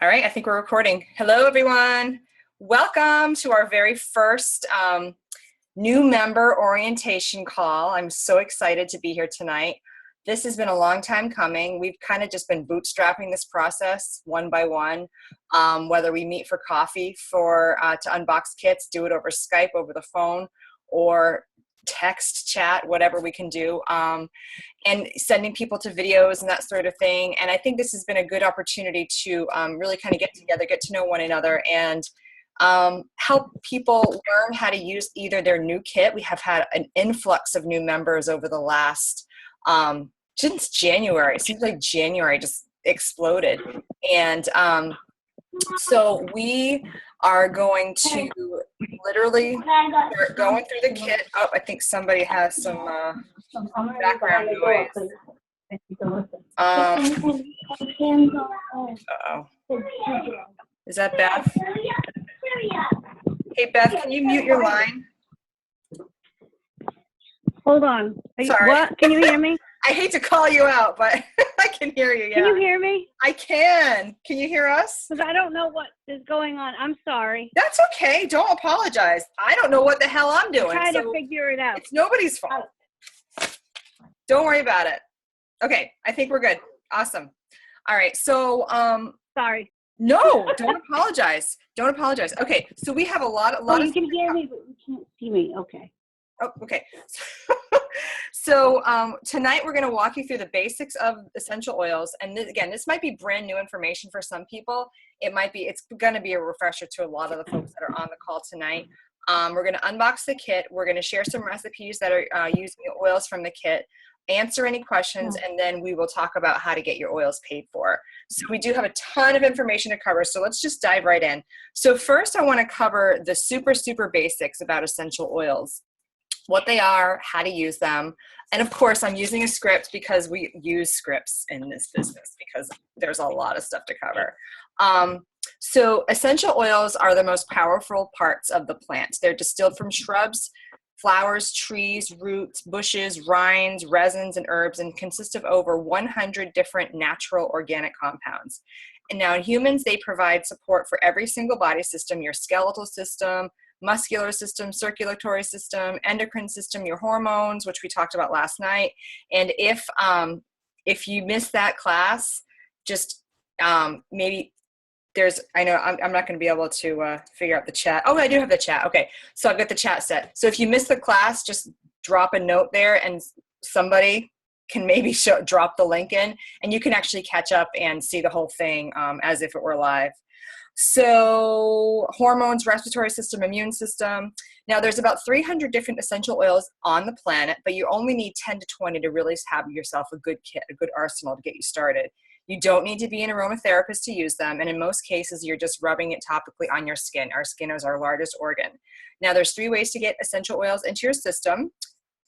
All right, I think we're recording. Hello, everyone. Welcome to our very first new member orientation call. I'm so excited to be here tonight. This has been a long time coming. We've kind of just been bootstrapping this process one by one, whether we meet for coffee to unbox kits, do it over Skype, over the phone, or text, chat, whatever we can do, and sending people to videos and that sort of thing. And I think this has been a good opportunity to really kind of get together, get to know one another, and help people learn how to use either their new kit. We have had an influx of new members over the last, since January. It seems like January just exploded. And so we are going to literally start going through the kit. Oh, I think somebody has some background noise. Uh-oh. Is that Beth? Hey, Beth, can you mute your line? Hold on. Sorry. What? Can you hear me? I hate to call you out, but I can hear you, yeah. Can you hear me? I can. Can you hear us? Because I don't know what is going on. I'm sorry. That's okay. Don't apologize. I don't know what the hell I'm doing. Try to figure it out. It's nobody's fault. Don't worry about it. Okay, I think we're good. Awesome. All right, so Sorry. no, don't apologize. Don't apologize. Okay, so we have a lot You of can hear me, but you can't see me. Okay. Oh, okay. So tonight we're going to walk you through the basics of essential oils. And again, this might be brand new information for some people. It's going to be a refresher to a lot of the folks that are on the call tonight. We're going to unbox the kit. We're going to share some recipes that are using the oils from the kit, answer any questions, and then we will talk about how to get your oils paid for. So we do have a ton of information to cover, so let's just dive right in. So first I want to cover the super basics about essential oils. What they are, how to use them, and of course I'm using a script because we use scripts in this business because there's a lot of stuff to cover. So essential oils are the most powerful parts of the plant. They're distilled from shrubs, flowers, trees, roots, bushes, rinds, resins, and herbs, and consist of over 100 different natural organic compounds. And now in humans, they provide support for every single body system: your skeletal system, muscular system, circulatory system, endocrine system, your hormones, which we talked about last night. And if you missed that class, just maybe I know I'm not going to be able to figure out the chat. Oh, I do have the chat. Okay, so I've got the chat set. So if you missed the class, just drop a note there and somebody can maybe drop the link in, and you can actually catch up and see the whole thing as if it were live. So hormones, respiratory system, immune system. Now there's about 300 different essential oils on the planet, but you only need 10 to 20 to really have yourself a good kit, a good arsenal to get you started. You don't need to be an aromatherapist to use them, and in most cases you're just rubbing it topically on your skin. Our skin is our largest organ. Now there's 3 ways to get essential oils into your system.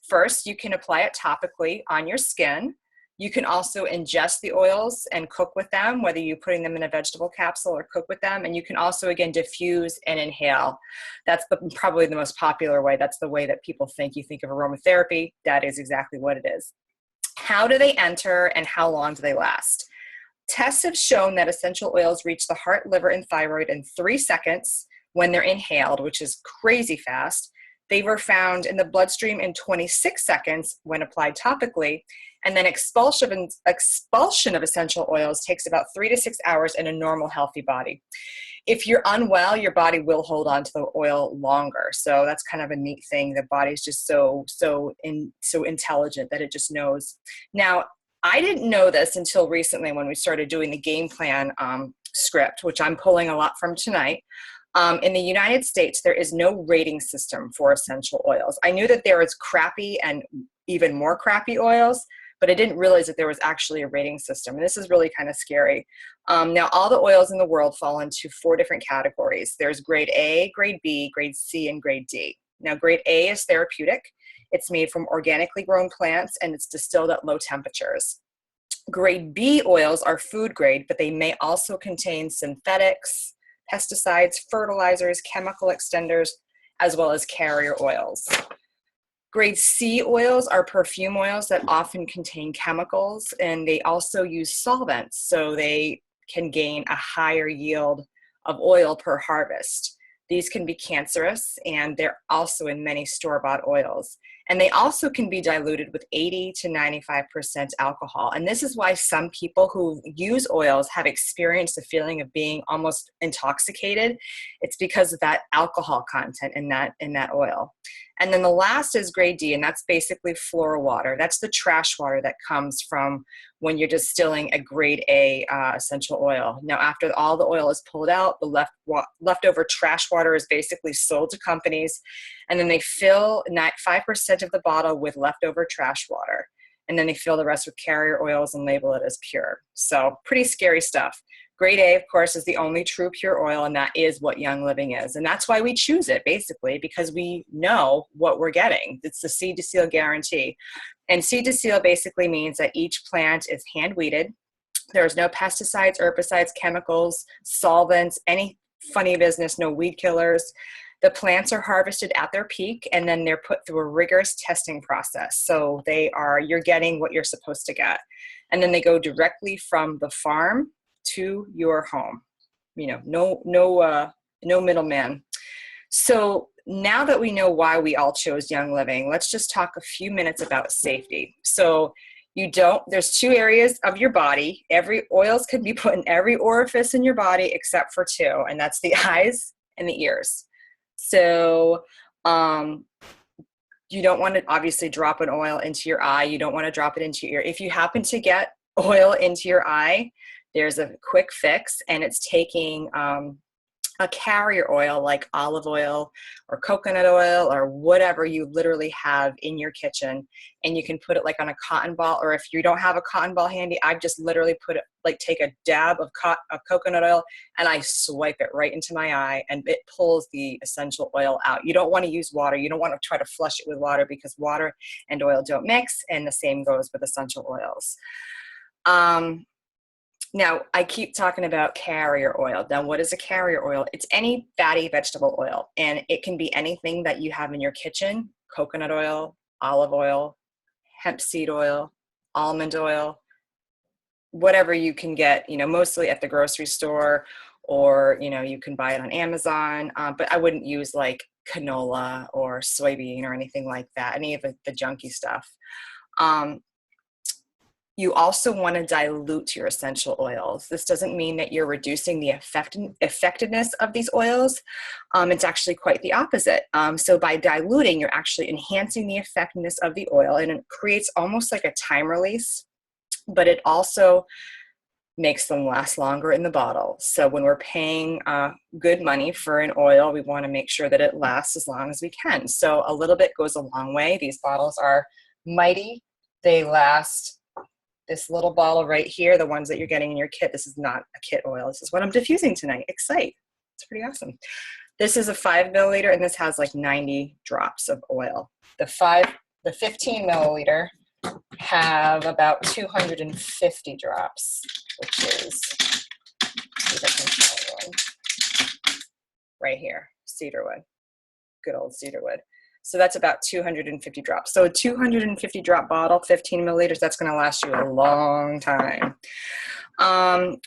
First, you can apply it topically on your skin. You can also ingest the oils and cook with them, whether you're putting them in a vegetable capsule or cook with them. And you can also, again, diffuse and inhale. That's probably the most popular way. That's the way that people think. You think of aromatherapy. That is exactly what it is. How do they enter and how long do they last? Tests have shown that essential oils reach the heart, liver, and thyroid in 3 seconds when they're inhaled, which is crazy fast. They were found in the bloodstream in 26 seconds when applied topically. And then expulsion of essential oils takes about 3 to 6 hours in a normal, healthy body. If you're unwell, your body will hold on to the oil longer. So that's kind of a neat thing. The body's just so intelligent that it just knows. Now, I didn't know this until recently when we started doing the game plan script, which I'm pulling a lot from tonight. In the United States, there is no rating system for essential oils. I knew that there was crappy and even more crappy oils, but I didn't realize that there was actually a rating system. And this is really kind of scary. Now, all the oils in the world fall into 4 different categories. There's grade A, grade B, grade C, and grade D. Now, grade A is therapeutic. It's made from organically grown plants, and it's distilled at low temperatures. Grade B oils are food grade, but they may also contain synthetics, pesticides, fertilizers, chemical extenders, as well as carrier oils. Grade C oils are perfume oils that often contain chemicals, and they also use solvents. So they can gain a higher yield of oil per harvest. These can be cancerous, and they're also in many store-bought oils. And they also can be diluted with 80 to 95% alcohol. And this is why some people who use oils have experienced a feeling of being almost intoxicated. It's because of that alcohol content in that oil. And then the last is grade D, and that's basically floral water. That's the trash water that comes from when you're distilling a grade A essential oil. Now, after all the oil is pulled out, the leftover trash water is basically sold to companies, and then they fill 5% of the bottle with leftover trash water. And then they fill the rest with carrier oils and label it as pure. So pretty scary stuff. Grade A, of course, is the only true pure oil, and that is what Young Living is. And that's why we choose it, basically, because we know what we're getting. It's the seed to seal guarantee. And seed to seal basically means that each plant is hand weeded. There's no pesticides, herbicides, chemicals, solvents, any funny business, no weed killers. The plants are harvested at their peak, and then they're put through a rigorous testing process. So you're getting what you're supposed to get. And then they go directly from the farm to your home. No middleman. So now that we know why we all chose Young Living, let's just talk a few minutes about safety. So there's 2 areas of your body. Oils can be put in every orifice in your body except for 2, and that's the eyes and the ears. So you don't want to obviously drop an oil into your eye. You don't want to drop it into your ear. If you happen to get oil into your eye, there's a quick fix, and it's taking a carrier oil like olive oil or coconut oil or whatever you literally have in your kitchen, and you can put it like on a cotton ball, or if you don't have a cotton ball handy, I just literally take a dab of coconut oil and I swipe it right into my eye, and it pulls the essential oil out. You don't want to use water. You don't want to try to flush it with water, because water and oil don't mix, and the same goes with essential oils. Now, I keep talking about carrier oil. Now, what is a carrier oil? It's any fatty vegetable oil, and it can be anything that you have in your kitchen: coconut oil, olive oil, hemp seed oil, almond oil, whatever you can get, mostly at the grocery store, or, you can buy it on Amazon, but I wouldn't use like canola or soybean or anything like that, any of the junky stuff. You also want to dilute your essential oils. This doesn't mean that you're reducing the effectiveness of these oils. It's actually quite the opposite. So by diluting, you're actually enhancing the effectiveness of the oil, and it creates almost like a time release, but it also makes them last longer in the bottle. So when we're paying good money for an oil, we want to make sure that it lasts as long as we can. So a little bit goes a long way. These bottles are mighty. They last. This little bottle right here, the ones that you're getting in your kit, this is not a kit oil. This is what I'm diffusing tonight. Excite. It's pretty awesome. This is a 5 milliliter, and this has like 90 drops of oil. The 15 milliliter have about 250 drops, which is, see if I can find one. Right here, cedarwood, good old cedarwood. So that's about 250 drops. So a 250 drop bottle, 15 milliliters, that's going to last you a long time.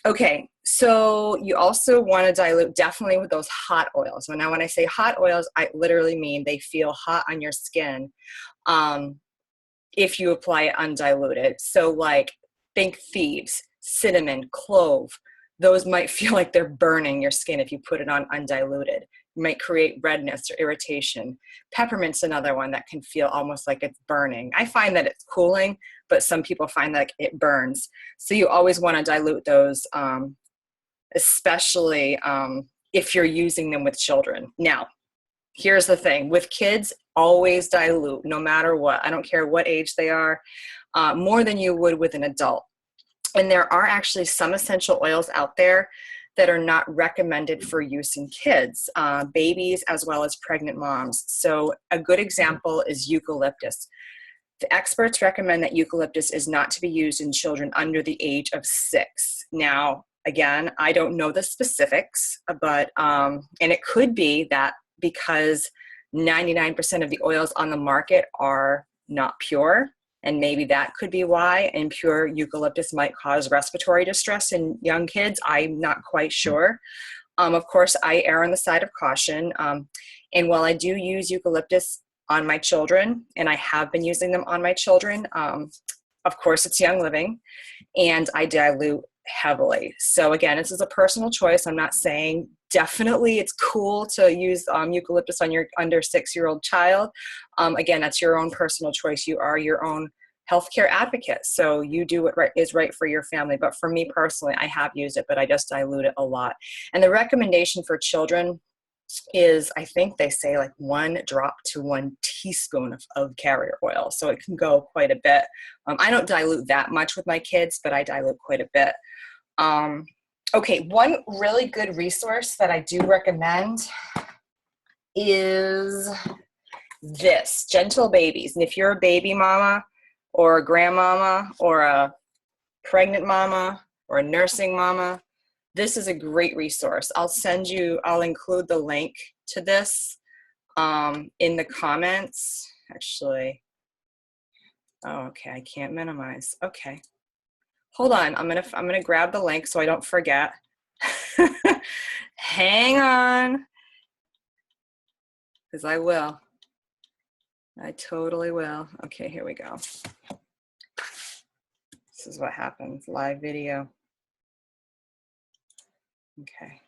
Okay, so you also want to dilute definitely with those hot oils. Now, when I say hot oils, I literally mean they feel hot on your skin if you apply it undiluted. So like, think thieves, cinnamon, clove. Those might feel like they're burning your skin if you put it on undiluted. Might create redness or irritation. Peppermint's another one that can feel almost like it's burning. I find that it's cooling, but some people find that it burns. So you always want to dilute those, especially if you're using them with children. Now, here's the thing. With kids, always dilute, no matter what. I don't care what age they are, more than you would with an adult. And there are actually some essential oils out there that are not recommended for use in kids, babies, as well as pregnant moms. So a good example is eucalyptus. The experts recommend that eucalyptus is not to be used in children under the age of 6. Now, again, I don't know the specifics, but, and it could be that because 99% of the oils on the market are not pure, And maybe that could be why. And pure eucalyptus might cause respiratory distress in young kids. I'm not quite sure. Of course, I err on the side of caution. And while I do use eucalyptus on my children, and I have been using them on my children, of course, it's Young Living, and I dilute heavily. So again, this is a personal choice. I'm not saying definitely it's cool to use eucalyptus on your under 6-year-old child. Again, that's your own personal choice. You are your own healthcare advocate, so you do what is right for your family. But for me personally, I have used it, but I just dilute it a lot. And the recommendation for children is, I think they say like 1 drop to 1 teaspoon of carrier oil. So it can go quite a bit. I don't dilute that much with my kids, but I dilute quite a bit. Okay, one really good resource that I do recommend is this, Gentle Babies. And if you're a baby mama or a grandmama or a pregnant mama or a nursing mama, this is a great resource. I'll include the link to this in the comments. Actually, oh, okay, I can't minimize. Okay, hold on. I'm gonna grab the link so I don't forget. Hang on, because I will. I totally will. Okay, here we go. This is what happens, live video. Okay,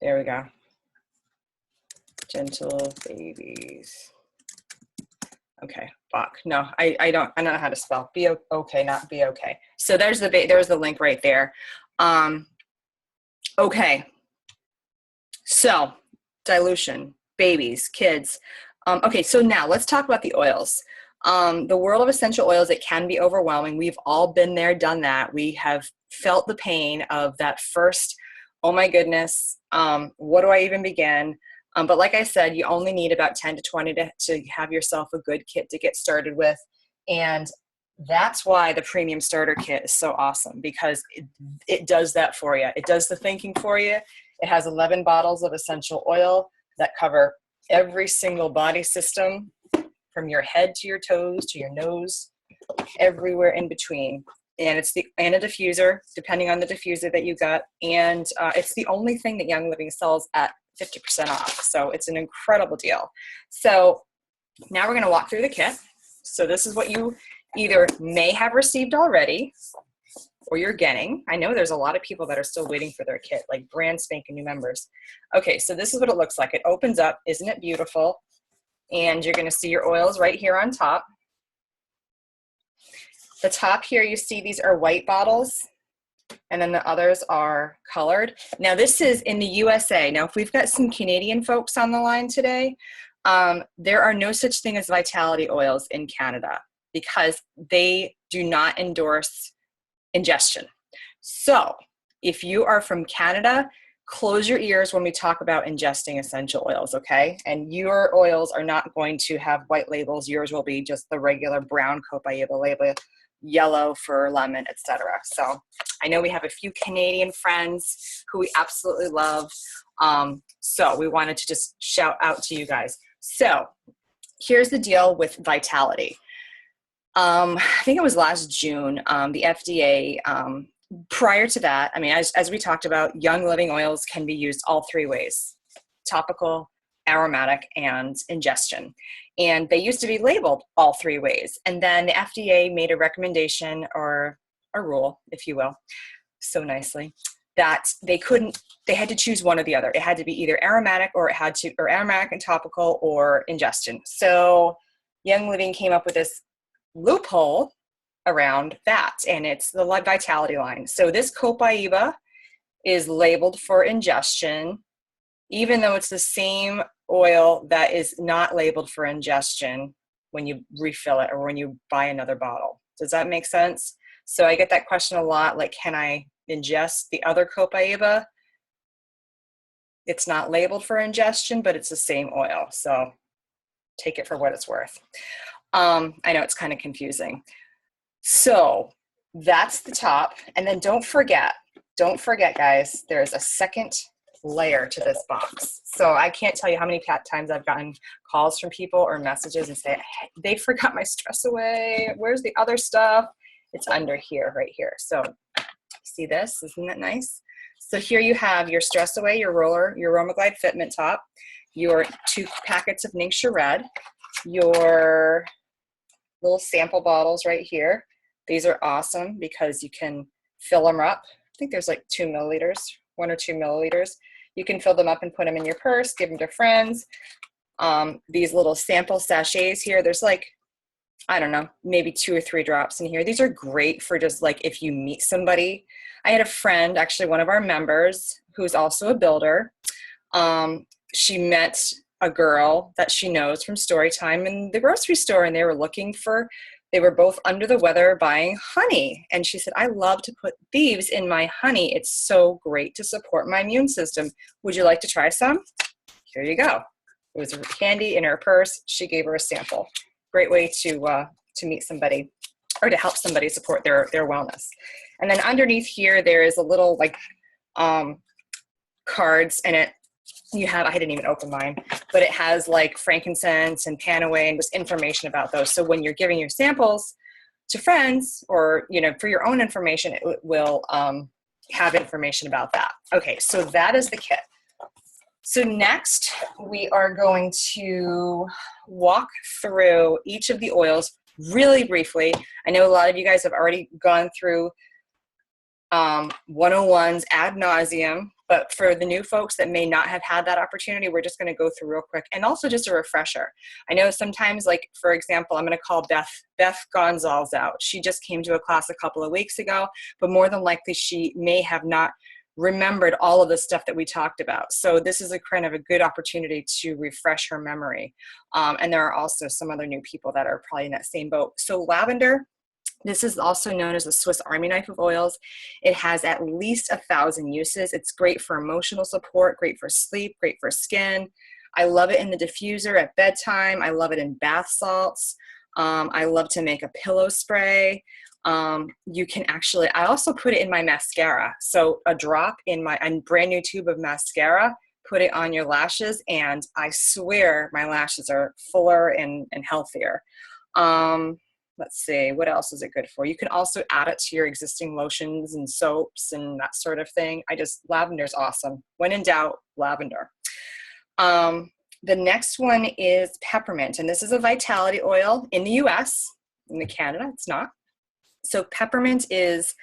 there we go. Gentle Babies. Okay, Bach. No, I don't know how to spell. B-O-K, not B-O-K. So there's the link right there. Okay, so dilution, babies, kids. Okay, so now let's talk about the oils. The world of essential oils, it can be overwhelming. We've all been there, done that. We have felt the pain of that first, oh my goodness, what do I even begin? But like I said, you only need about 10 to 20 to have yourself a good kit to get started with. And that's why the premium starter kit is so awesome, because it does that for you. It does the thinking for you. It has 11 bottles of essential oil that cover every single body system, from your head to your toes to your nose, everywhere in between. And it's a diffuser, depending on the diffuser that you got. And it's the only thing that Young Living sells at 50% off. So it's an incredible deal. So now we're going to walk through the kit. So this is what you either may have received already or you're getting. I know there's a lot of people that are still waiting for their kit, like brand spanking new members. Okay, so this is what it looks like. It opens up. Isn't it beautiful? And you're going to see your oils right here on top. The top here, you see these are white bottles, and then the others are colored. Now this is in the USA. Now if we've got some Canadian folks on the line today, there are no such thing as vitality oils in Canada because they do not endorse ingestion. So if you are from Canada, close your ears when we talk about ingesting essential oils, okay? And your oils are not going to have white labels. Yours will be just the regular brown Copaiba label, yellow for lemon, etc. So I know we have a few Canadian friends who we absolutely love. So we wanted to just shout out to you guys. So here's the deal with Vitality. I think it was last June, the FDA, prior to that, I mean, as we talked about, Young Living oils can be used all 3 ways: topical, aromatic, and ingestion. And they used to be labeled all 3 ways. And then the FDA made a recommendation, or a rule, if you will, so nicely, that they had to choose one or the other. It had to be either aromatic or aromatic and topical or ingestion. So Young Living came up with this loophole around that, and it's the Vitality line. So this Copaiba is labeled for ingestion, even though it's the same oil that is not labeled for ingestion when you refill it or when you buy another bottle. Does that make sense? So I get that question a lot, like, can I ingest the other Copaiba? It's not labeled for ingestion, but it's the same oil. So take it for what it's worth. I know it's kind of confusing. So that's the top. And then don't forget guys, there's a second layer to this box. So I can't tell you how many times I've gotten calls from people or messages and say, hey, they forgot my Stress Away. Where's the other stuff? It's under here, right here. So see this? Isn't that nice? So here you have your Stress Away, your roller, your Aromaglide Fitment Top, your 2 packets of Ningxia Red, your little sample bottles right here. These are awesome because you can fill them up. I think there's like 2 milliliters, 1 or 2 milliliters. You can fill them up and put them in your purse, give them to friends. These little sample sachets here, there's like, I don't know, maybe 2 or 3 drops in here. These are great for just like if you meet somebody. I had a friend, actually one of our members, who's also a builder. She met a girl that she knows from story time in the grocery store, and they were both under the weather buying honey. And she said, I love to put thieves in my honey. It's so great to support my immune system. Would you like to try some? Here you go. It was candy in her purse. She gave her a sample. Great way to meet somebody or to help somebody support their wellness. And then underneath here, there is a little like cards, and I didn't even open mine, but it has like frankincense and panaway and just information about those. So when you're giving your samples to friends or, for your own information, it will have information about that. Okay, so that is the kit. So next we are going to walk through each of the oils really briefly. I know a lot of you guys have already gone through 101s ad nauseum, but for the new folks that may not have had that opportunity, we're just going to go through real quick. And also just a refresher. I know sometimes, like, for example, I'm going to call Beth Gonzalez out. She just came to a class a couple of weeks ago, but more than likely she may have not remembered all of the stuff that we talked about. So this is a kind of a good opportunity to refresh her memory. And there are also some other new people that are probably in that same boat. So lavender, this is also known as the Swiss Army knife of oils. It has at least 1,000 uses. It's great for emotional support, great for sleep, great for skin. I love it in the diffuser at bedtime. I love it in bath salts. I love to make a pillow spray. You can actually, I also put it in my mascara. So a drop in a brand new tube of mascara, put it on your lashes, and I swear my lashes are fuller and healthier. Let's see, what else is it good for? You can also add it to your existing lotions and soaps and that sort of thing. Lavender's awesome. When in doubt, lavender. The next one is peppermint, and this is a vitality oil in the US. In Canada, it's not. So peppermint is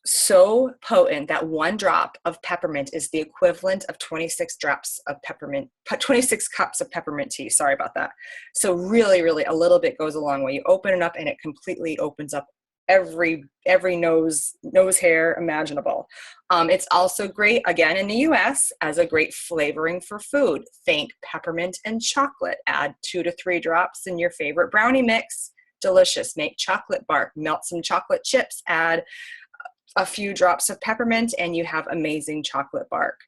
so potent that 1 drop of peppermint is the equivalent of 26 drops of 26 cups of peppermint tea. Sorry about that. So really, really a little bit goes a long way. You open it up and it completely opens up every nose hair imaginable. It's also great, again, in the US as a great flavoring for food. Think peppermint and chocolate. Add 2 to 3 drops in your favorite brownie mix. Delicious. Make chocolate bark. Melt some chocolate chips. Add a few drops of peppermint and you have amazing chocolate bark.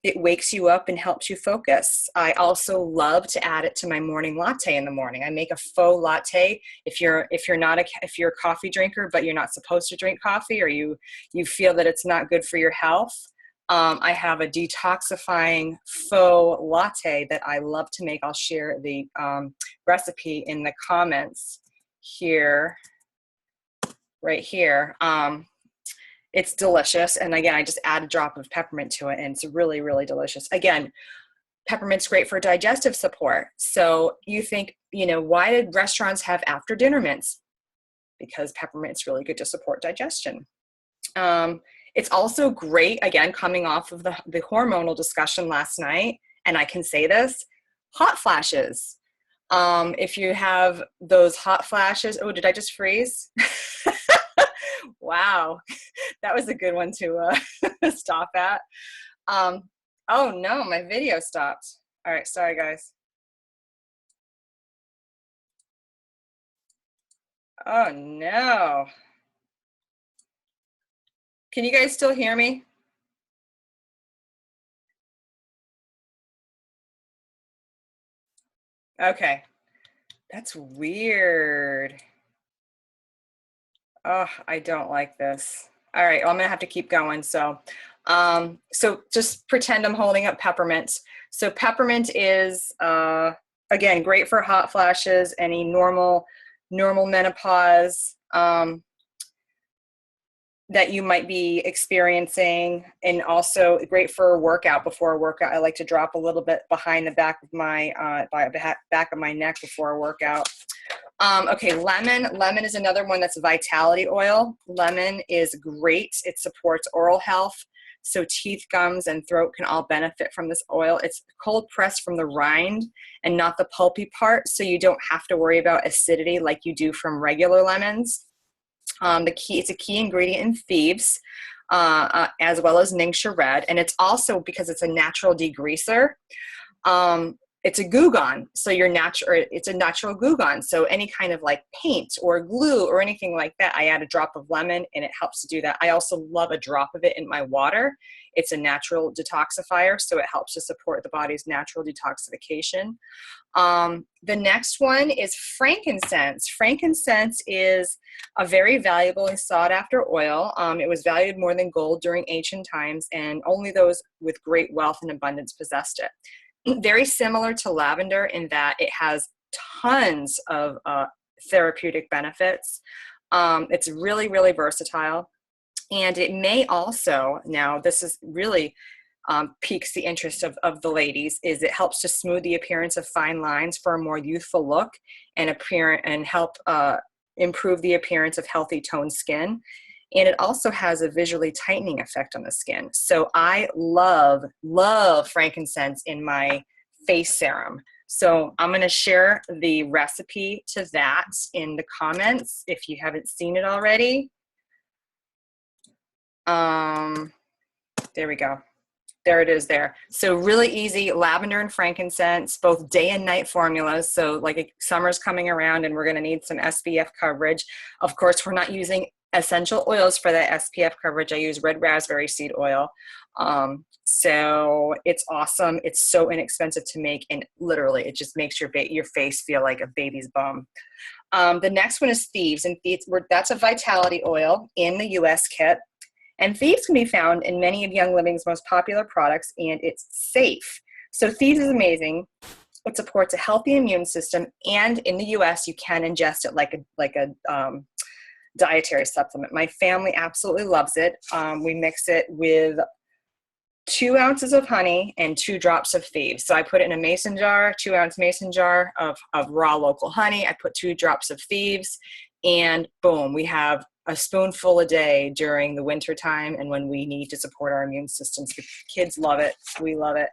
It wakes you up and helps you focus. I also love to add it to my morning latte in the morning. I make a faux latte. If you're a coffee drinker but you're not supposed to drink coffee, or you feel that it's not good for your health, I have a detoxifying faux latte that I love to make. I'll share the recipe in the comments here. Right here. It's delicious. And again, I just add a drop of peppermint to it and it's really, really delicious. Again, peppermint's great for digestive support. So you think, why did restaurants have after dinner mints? Because peppermint's really good to support digestion. It's also great, again, coming off of the hormonal discussion last night, and I can say this, hot flashes. If you have those hot flashes, oh, did I just freeze? Wow, that was a good one to stop at. Oh no, my video stopped. All right, sorry guys. Oh no. Can you guys still hear me? Okay, that's weird. Oh, I don't like this. All right, well, I'm gonna have to keep going. So So just pretend I'm holding up peppermint. So peppermint is, again, great for hot flashes, any normal menopause that you might be experiencing, and also great for a workout. Before a workout, I like to drop a little bit behind the back of my back of my neck before a workout. Okay, lemon is another one that's vitality oil. Lemon is great. It supports oral health, so teeth, gums, and throat can all benefit from this oil. It's cold pressed from the rind and not the pulpy part, so you don't have to worry about acidity like you do from regular lemons. It's a key ingredient in thieves, as well as Ningxia Red, and it's also, because it's a natural degreaser, it's a Goo Gone, so it's a natural Goo Gone. So any kind of like paint or glue or anything like that, I add a drop of lemon and it helps to do that. I also love a drop of it in my water. It's a natural detoxifier, so it helps to support the body's natural detoxification. The next one is frankincense. Frankincense is a very valuable and sought after oil. It was valued more than gold during ancient times, and only those with great wealth and abundance possessed it. Very similar to lavender in that it has tons of therapeutic benefits. It's really, really versatile. And it may also, now this is really piques the interest of the ladies, is it helps to smooth the appearance of fine lines for a more youthful look and help improve the appearance of healthy toned skin. And it also has a visually tightening effect on the skin. So I love frankincense in my face serum. So I'm going to share the recipe to that in the comments if you haven't seen it already. There we go. There it is there. So really easy, lavender and frankincense, both day and night formulas. So like summer's coming around and we're going to need some SPF coverage. Of course, we're not using essential oils for that SPF coverage. I use red raspberry seed oil. So it's awesome. It's so inexpensive to make, and literally it just makes your face feel like a baby's bum. The next one is Thieves, and that's a vitality oil in the US kit. And Thieves can be found in many of Young Living's most popular products, and it's safe. So Thieves is amazing. It supports a healthy immune system, and in the US, you can ingest it like a dietary supplement. My family absolutely loves it. We mix it with 2 ounces of honey and 2 drops of Thieves. So I put it in a mason jar, 2-ounce mason jar of raw local honey. I put 2 drops of Thieves, and boom, we have a spoonful a day during the winter time and when we need to support our immune systems. The kids love it. We love it.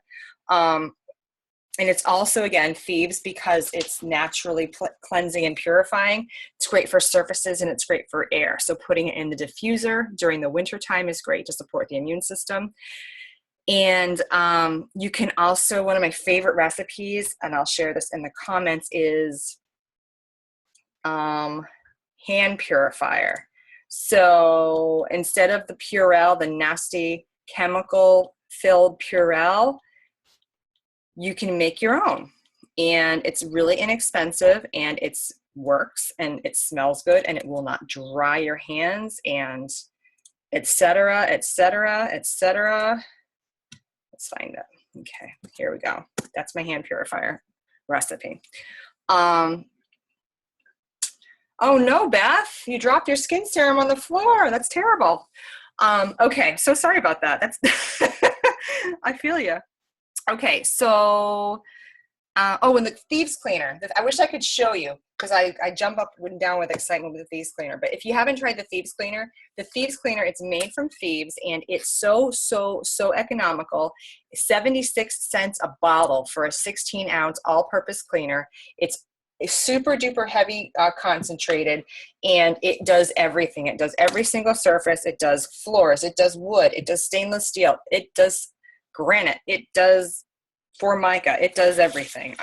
And it's also, again, Thieves because it's naturally cleansing and purifying. It's great for surfaces and it's great for air. So putting it in the diffuser during the winter time is great to support the immune system. And you can also, one of my favorite recipes, and I'll share this in the comments, is hand purifier. So instead of the Purell, the nasty chemical-filled Purell, you can make your own. And it's really inexpensive, and it works, and it smells good, and it will not dry your hands, and et cetera, et cetera, et cetera. Let's find it. Okay, here we go. That's my hand purifier recipe. Oh no, Beth, you dropped your skin serum on the floor. That's terrible. Okay, so sorry about that. That's I feel you. Okay, so oh, and the Thieves Cleaner. I wish I could show you because I jump up and down with excitement with the Thieves Cleaner. But if you haven't tried the Thieves Cleaner, it's made from Thieves, and it's so economical. 76 cents a bottle for a 16-ounce all-purpose cleaner. It's super duper heavy concentrated, and it does everything. It does every single surface. It does floors. It does wood. It does stainless steel. It does granite. It does formica. It does everything.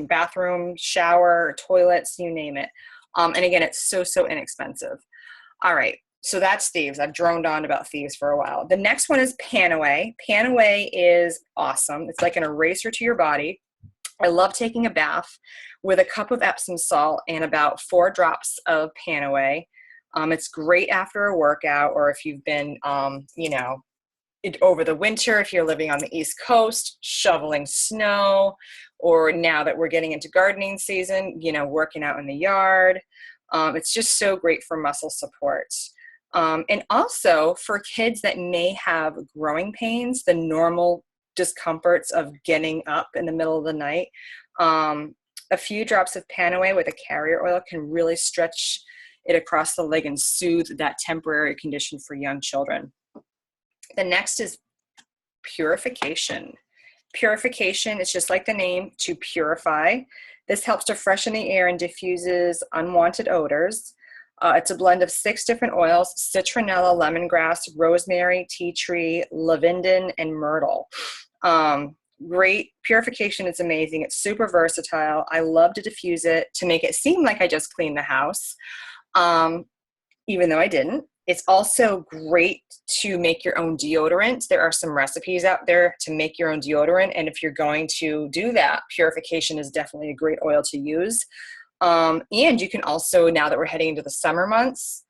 Bathroom, shower, toilets, you name it. And again, it's so inexpensive. All right. So that's Thieves. I've droned on about Thieves for a while. The next one is Panaway. Panaway is awesome. It's like an eraser to your body. I love taking a bath with a cup of Epsom salt and about 4 drops of Panaway. It's great after a workout, or if you've been, over the winter, if you're living on the East Coast, shoveling snow, or now that we're getting into gardening season, you know, working out in the yard. It's just so great for muscle support. And also for kids that may have growing pains, the normal discomforts of getting up in the middle of the night, a few drops of Panaway with a carrier oil can really stretch it across the leg and soothe that temporary condition for young children. The next is Purification. Purification is just like the name, to purify. This helps to freshen the air and diffuses unwanted odors. It's a blend of 6 different oils: citronella, lemongrass, rosemary, tea tree, lavender, and myrtle. Great. Purification is amazing. It's super versatile. I love to diffuse it to make it seem like I just cleaned the house, even though I didn't. It's also great to make your own deodorant. There are some recipes out there to make your own deodorant, and if you're going to do that, Purification is definitely a great oil to use. And you can also, now that we're heading into the summer months,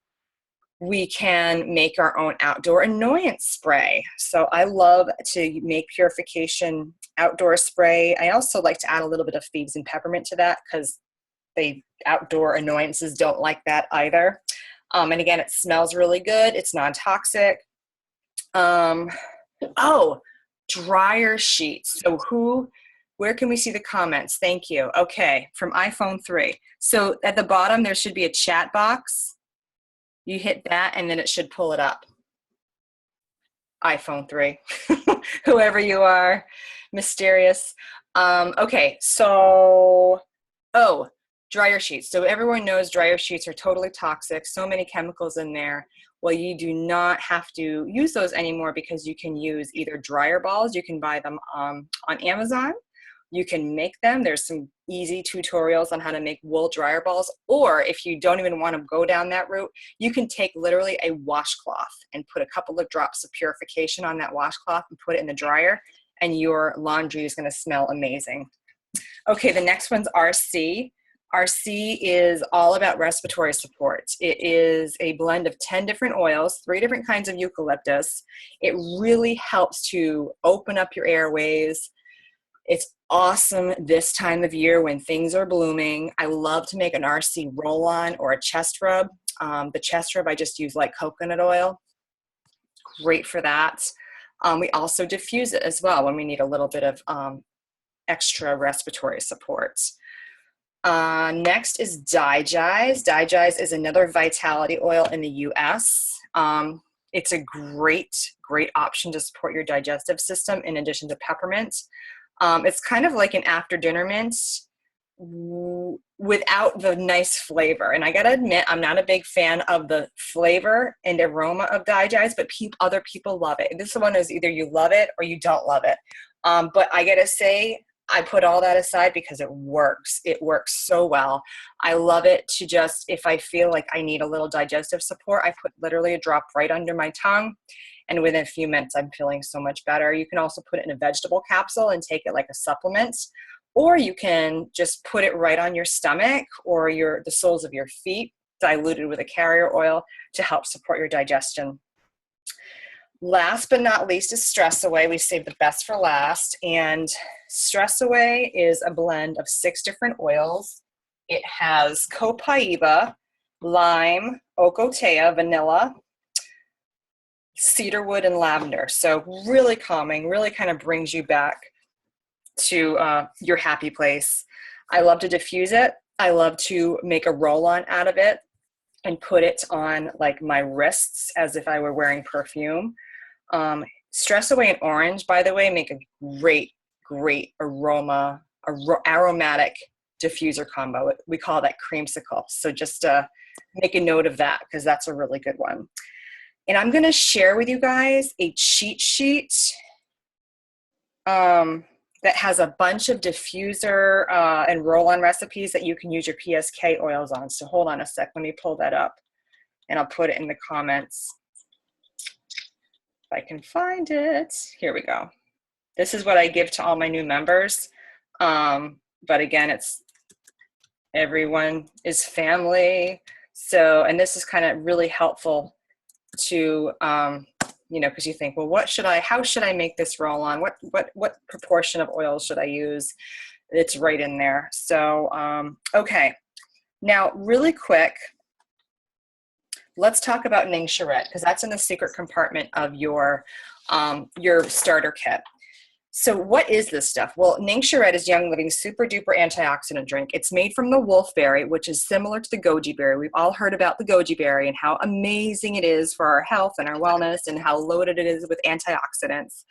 we can make our own outdoor annoyance spray. So I love to make Purification outdoor spray. I also like to add a little bit of thieves and peppermint to that, because outdoor annoyances don't like that either. And again, it smells really good. It's non-toxic. Oh, dryer sheets. So where can we see the comments? Thank you. Okay, from iPhone 3. So at the bottom, there should be a chat box. You hit that and then it should pull it up. iPhone 3, whoever you are, mysterious. Okay, so, dryer sheets. So everyone knows dryer sheets are totally toxic, so many chemicals in there. Well, you do not have to use those anymore, because you can use either dryer balls. You can buy them on Amazon. You can make them. There's some easy tutorials on how to make wool dryer balls. Or if you don't even want to go down that route, you can take literally a washcloth and put a couple of drops of Purification on that washcloth and put it in the dryer, and your laundry is going to smell amazing. Okay, the next one's RC. RC is all about respiratory support. It is a blend of 10 different oils, 3 different kinds of eucalyptus. It really helps to open up your airways. It's awesome this time of year when things are blooming. I love to make an RC roll-on or a chest rub. The chest rub, I just use like coconut oil. Great for that. We also diffuse it as well when we need a little bit of extra respiratory support. Next is Digestive. Digestive is another vitality oil in the US. It's a great option to support your digestive system in addition to peppermint. It's kind of like an after dinner mint without the nice flavor. And I gotta admit, I'm not a big fan of the flavor and aroma of Digestive, but other people love it. This one is either you love it or you don't love it. But I gotta say, I put all that aside because it works. It works so well. I love it to just, if I feel like I need a little digestive support, I put literally a drop right under my tongue, and within a few minutes, I'm feeling so much better. You can also put it in a vegetable capsule and take it like a supplement, or you can just put it right on your stomach or the soles of your feet, diluted with a carrier oil to help support your digestion. Last but not least is Stress Away. We saved the best for last. And Stress Away is a blend of 6 different oils. It has copaiba, lime, ocotea, vanilla, cedarwood, and lavender. So really calming, really kind of brings you back to your happy place. I love to diffuse it. I love to make a roll-on out of it and put it on like my wrists as if I were wearing perfume. Stress Away and orange, by the way, make a great aromatic diffuser combo. We call that creamsicle. So just make a note of that, because that's a really good one. And I'm going to share with you guys a cheat sheet that has a bunch of diffuser and roll-on recipes that you can use your PSK oils on. So hold on a sec. Let me pull that up and I'll put it in the comments. If I can find it. Here we go. This is what I give to all my new members. But again, it's everyone is family. So, and this is kind of really helpful to you know, because you think, well, how should I make this roll on? What proportion of oil should I use? It's right in there. So, okay. Now, really quick, let's talk about Ningxia Red, because that's in the secret compartment of your starter kit. So what is this stuff? Well, Ningxia Red is Young Living's super duper antioxidant drink. It's made from the wolfberry, which is similar to the goji berry. We've all heard about the goji berry and how amazing it is for our health and our wellness and how loaded it is with antioxidants.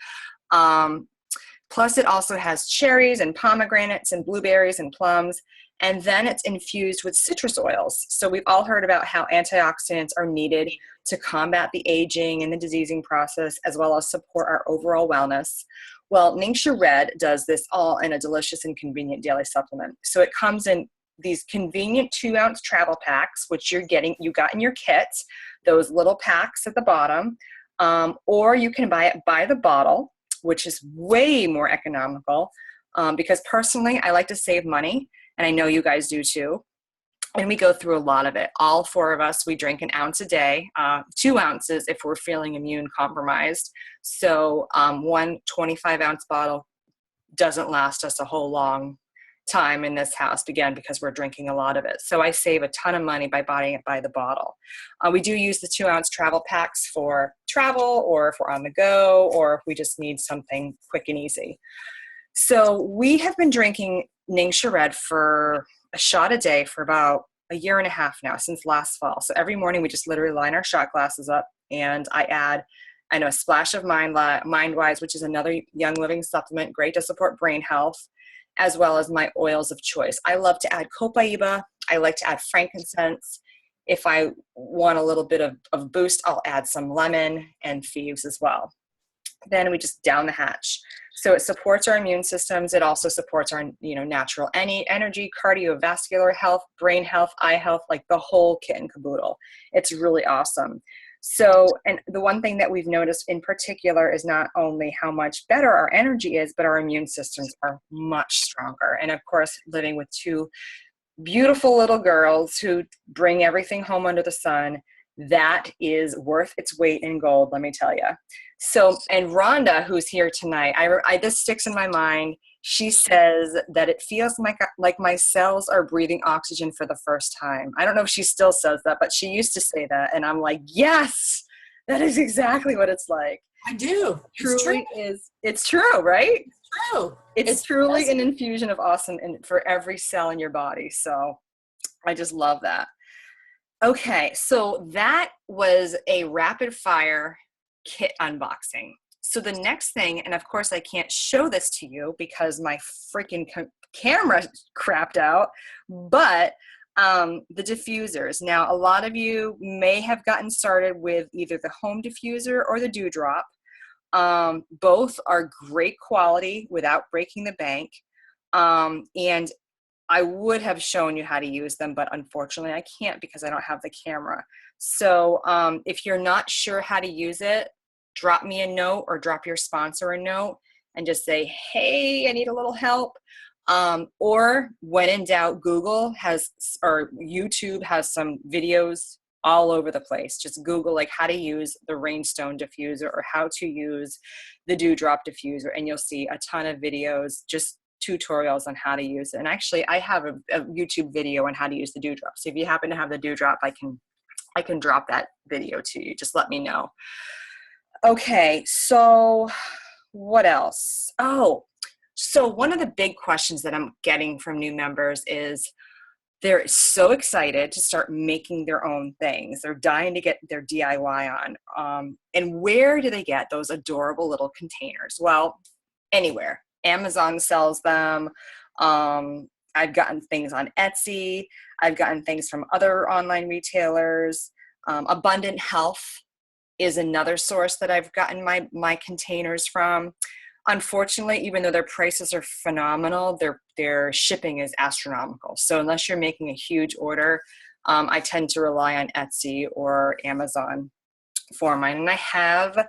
Plus, it also has cherries and pomegranates and blueberries and plums. And then it's infused with citrus oils. So we've all heard about how antioxidants are needed to combat the aging and the diseasing process, as well as support our overall wellness. Well, Ningxia Red does this all in a delicious and convenient daily supplement. So it comes in these convenient 2-ounce travel packs, which you got in your kit, those little packs at the bottom, or you can buy it by the bottle, which is way more economical, because personally, I like to save money, and I know you guys do too. And we go through a lot of it. All 4 of us, we drink an ounce a day, 2 ounces if we're feeling immune compromised. So one 25-ounce bottle doesn't last us a whole long time in this house, again, because we're drinking a lot of it. So I save a ton of money by buying it by the bottle. We do use the 2-ounce travel packs for travel, or if we're on the go, or if we just need something quick and easy. So we have been drinking Ningxia Red for a shot a day for about a year and a half now, since last fall. So every morning we just literally line our shot glasses up, and I add, a splash of MindWise, which is another Young Living supplement, great to support brain health, as well as my oils of choice. I love to add copaiba. I like to add frankincense. If I want a little bit of boost, I'll add some lemon and thieves as well. Then we just down the hatch. So it supports our immune systems. It also supports our, natural energy, cardiovascular health, brain health, eye health, like the whole kit and caboodle. It's really awesome. So, and the one thing that we've noticed in particular is not only how much better our energy is, but our immune systems are much stronger. And of course, living with 2 beautiful little girls who bring everything home under the sun, that is worth its weight in gold, let me tell you. So, and Rhonda, who's here tonight, this sticks in my mind. She says that it feels like my cells are breathing oxygen for the first time. I don't know if she still says that, but she used to say that. And I'm like, yes, that is exactly what it's like. I do. It's true, right? It's true. It's truly an infusion of awesome for every cell in your body. So I just love that. Okay, so that was a rapid fire kit unboxing. So the next thing, and of course I can't show this to you because my freaking camera crapped out, but the diffusers. Now, a lot of you may have gotten started with either the home diffuser or the dewdrop. Both are great quality without breaking the bank. And I would have shown you how to use them, but unfortunately I can't because I don't have the camera. So if you're not sure how to use it, drop me a note or drop your sponsor a note and just say, hey, I need a little help. Or when in doubt, Google or YouTube has some videos all over the place. Just Google like how to use the Rainstone diffuser or how to use the Dewdrop diffuser, and you'll see a ton of videos, just tutorials on how to use it. And actually I have a YouTube video on how to use the Dewdrop. So if you happen to have the Dewdrop, I can drop that video to you. Just let me know. Okay, so what else? Oh, so one of the big questions that I'm getting from new members is they're so excited to start making their own things. They're dying to get their DIY on. And where do they get those adorable little containers? Well, anywhere. Amazon sells them. I've gotten things on Etsy. I've gotten things from other online retailers. Abundant Health is another source that I've gotten my containers from. Unfortunately, even though their prices are phenomenal, their shipping is astronomical. So unless you're making a huge order, I tend to rely on Etsy or Amazon for mine. And I have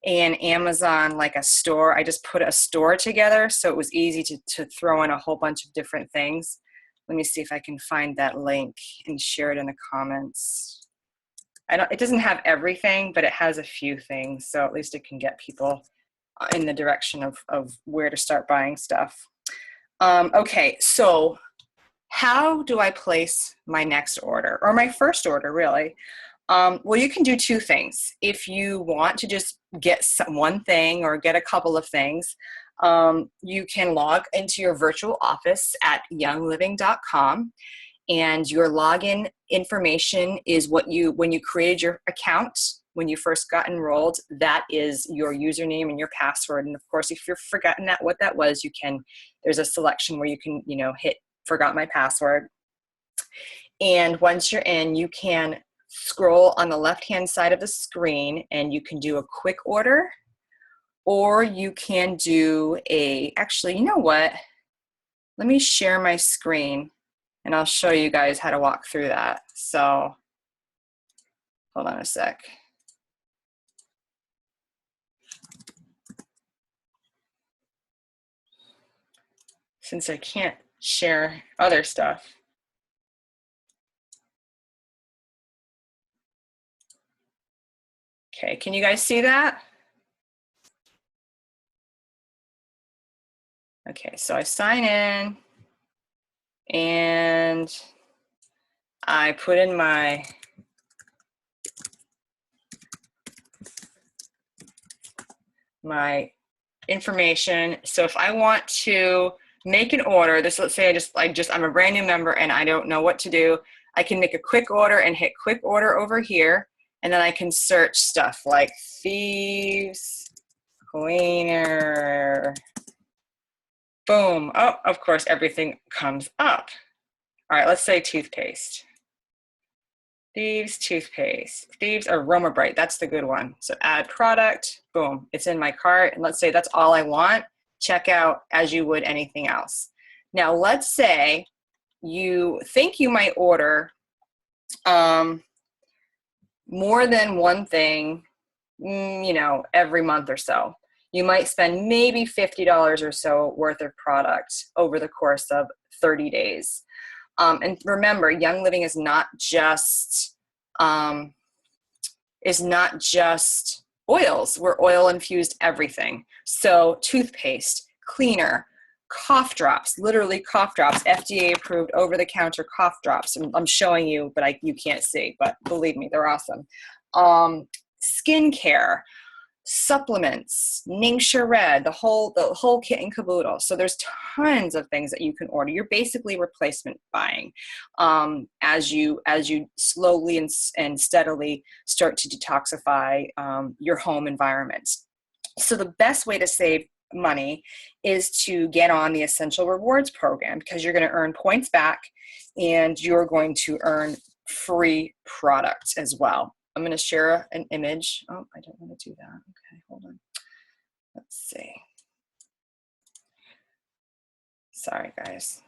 an Amazon, like a store. I just put a store together, so it was easy to throw in a whole bunch of different things. Let me see if I can find that link and share it in the comments. it doesn't have everything, but it has a few things. So at least it can get people in the direction of where to start buying stuff. Okay, so how do I place my next order, or my first order, really? Well, you can do two things. If you want to just get one thing or get a couple of things, you can log into your virtual office at youngliving.com, and your login information is when you created your account, when you first got enrolled, that is your username and your password. And of course, if you've forgotten what that was, there's a selection where you can, hit forgot my password. And once you're in, you can scroll on the left-hand side of the screen and you can do a quick order, or you can do actually, you know what? Let me share my screen and I'll show you guys how to walk through that. So hold on a sec. Since I can't share other stuff. Okay, can you guys see that? Okay, so I sign in and I put in my information. So if I want to make an order, let's say I'm a brand new member and I don't know what to do, I can make a quick order and hit quick order over here, and then I can search stuff like thieves cleaner. Boom. Oh, of course, everything comes up. All right, let's say toothpaste. Thieves toothpaste. Thieves Aroma Bright. That's the good one. So add product. Boom. It's in my cart. And let's say that's all I want. Check out as you would anything else. Now, let's say you think you might order more than one thing, every month or so. You might spend maybe $50 or so worth of product over the course of 30 days. And remember, Young Living is not just oils. We're oil infused everything. So toothpaste, cleaner, cough drops, literally cough drops, FDA approved over the counter cough drops. I'm showing you, but you can't see, but believe me, they're awesome. Skincare, supplements, Ningxia Red, the whole kit and caboodle. So there's tons of things that you can order. You're basically replacement buying as you slowly and steadily start to detoxify your home environment. So the best way to save money is to get on the Essential Rewards program, because you're going to earn points back and you're going to earn free products as well. I'm going to share an image. Oh, I don't want to do that. Okay, hold on. Let's see. Sorry, guys.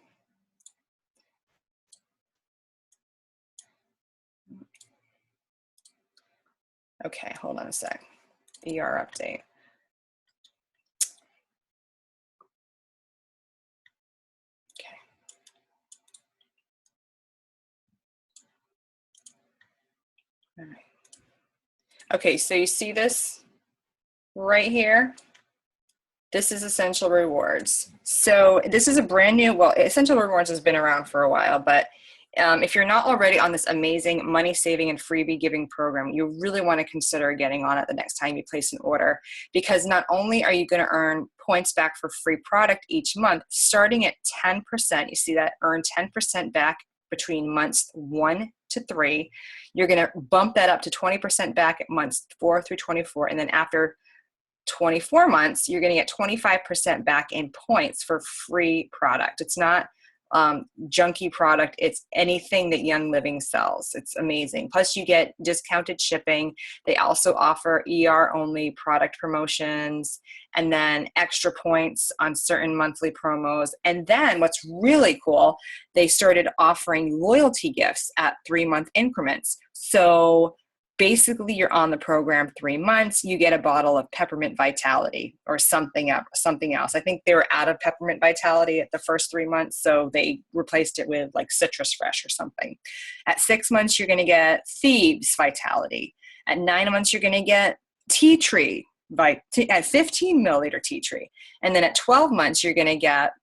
Okay, hold on a sec. ER update. Okay. All right. Okay, so you see this right here? This is Essential Rewards. So this is a brand new, well, Essential Rewards has been around for a while, but if you're not already on this amazing money-saving and freebie-giving program, you really want to consider getting on it the next time you place an order, because not only are you going to earn points back for free product each month, starting at 10%, you see that, earn 10% back between months 1 to 3. You're going to bump that up to 20% back at months 4 through 24, and then after 24 months, you're going to get 25% back in points for free product. It's not junky product. It's anything that Young Living sells. It's amazing. Plus you get discounted shipping. They also offer ER only product promotions, and then extra points on certain monthly promos. And then what's really cool, they started offering loyalty gifts at 3-month increments. So basically you're on the program 3 months, you get a bottle of Peppermint Vitality or something else. I think they were out of Peppermint Vitality at the first 3 months, so they replaced it with like Citrus Fresh or something. At 6 months, you're going to get Thieves Vitality. At 9 months, you're going to get Tea Tree, at 15 milliliter tea tree. And then at 12 months, you're going to get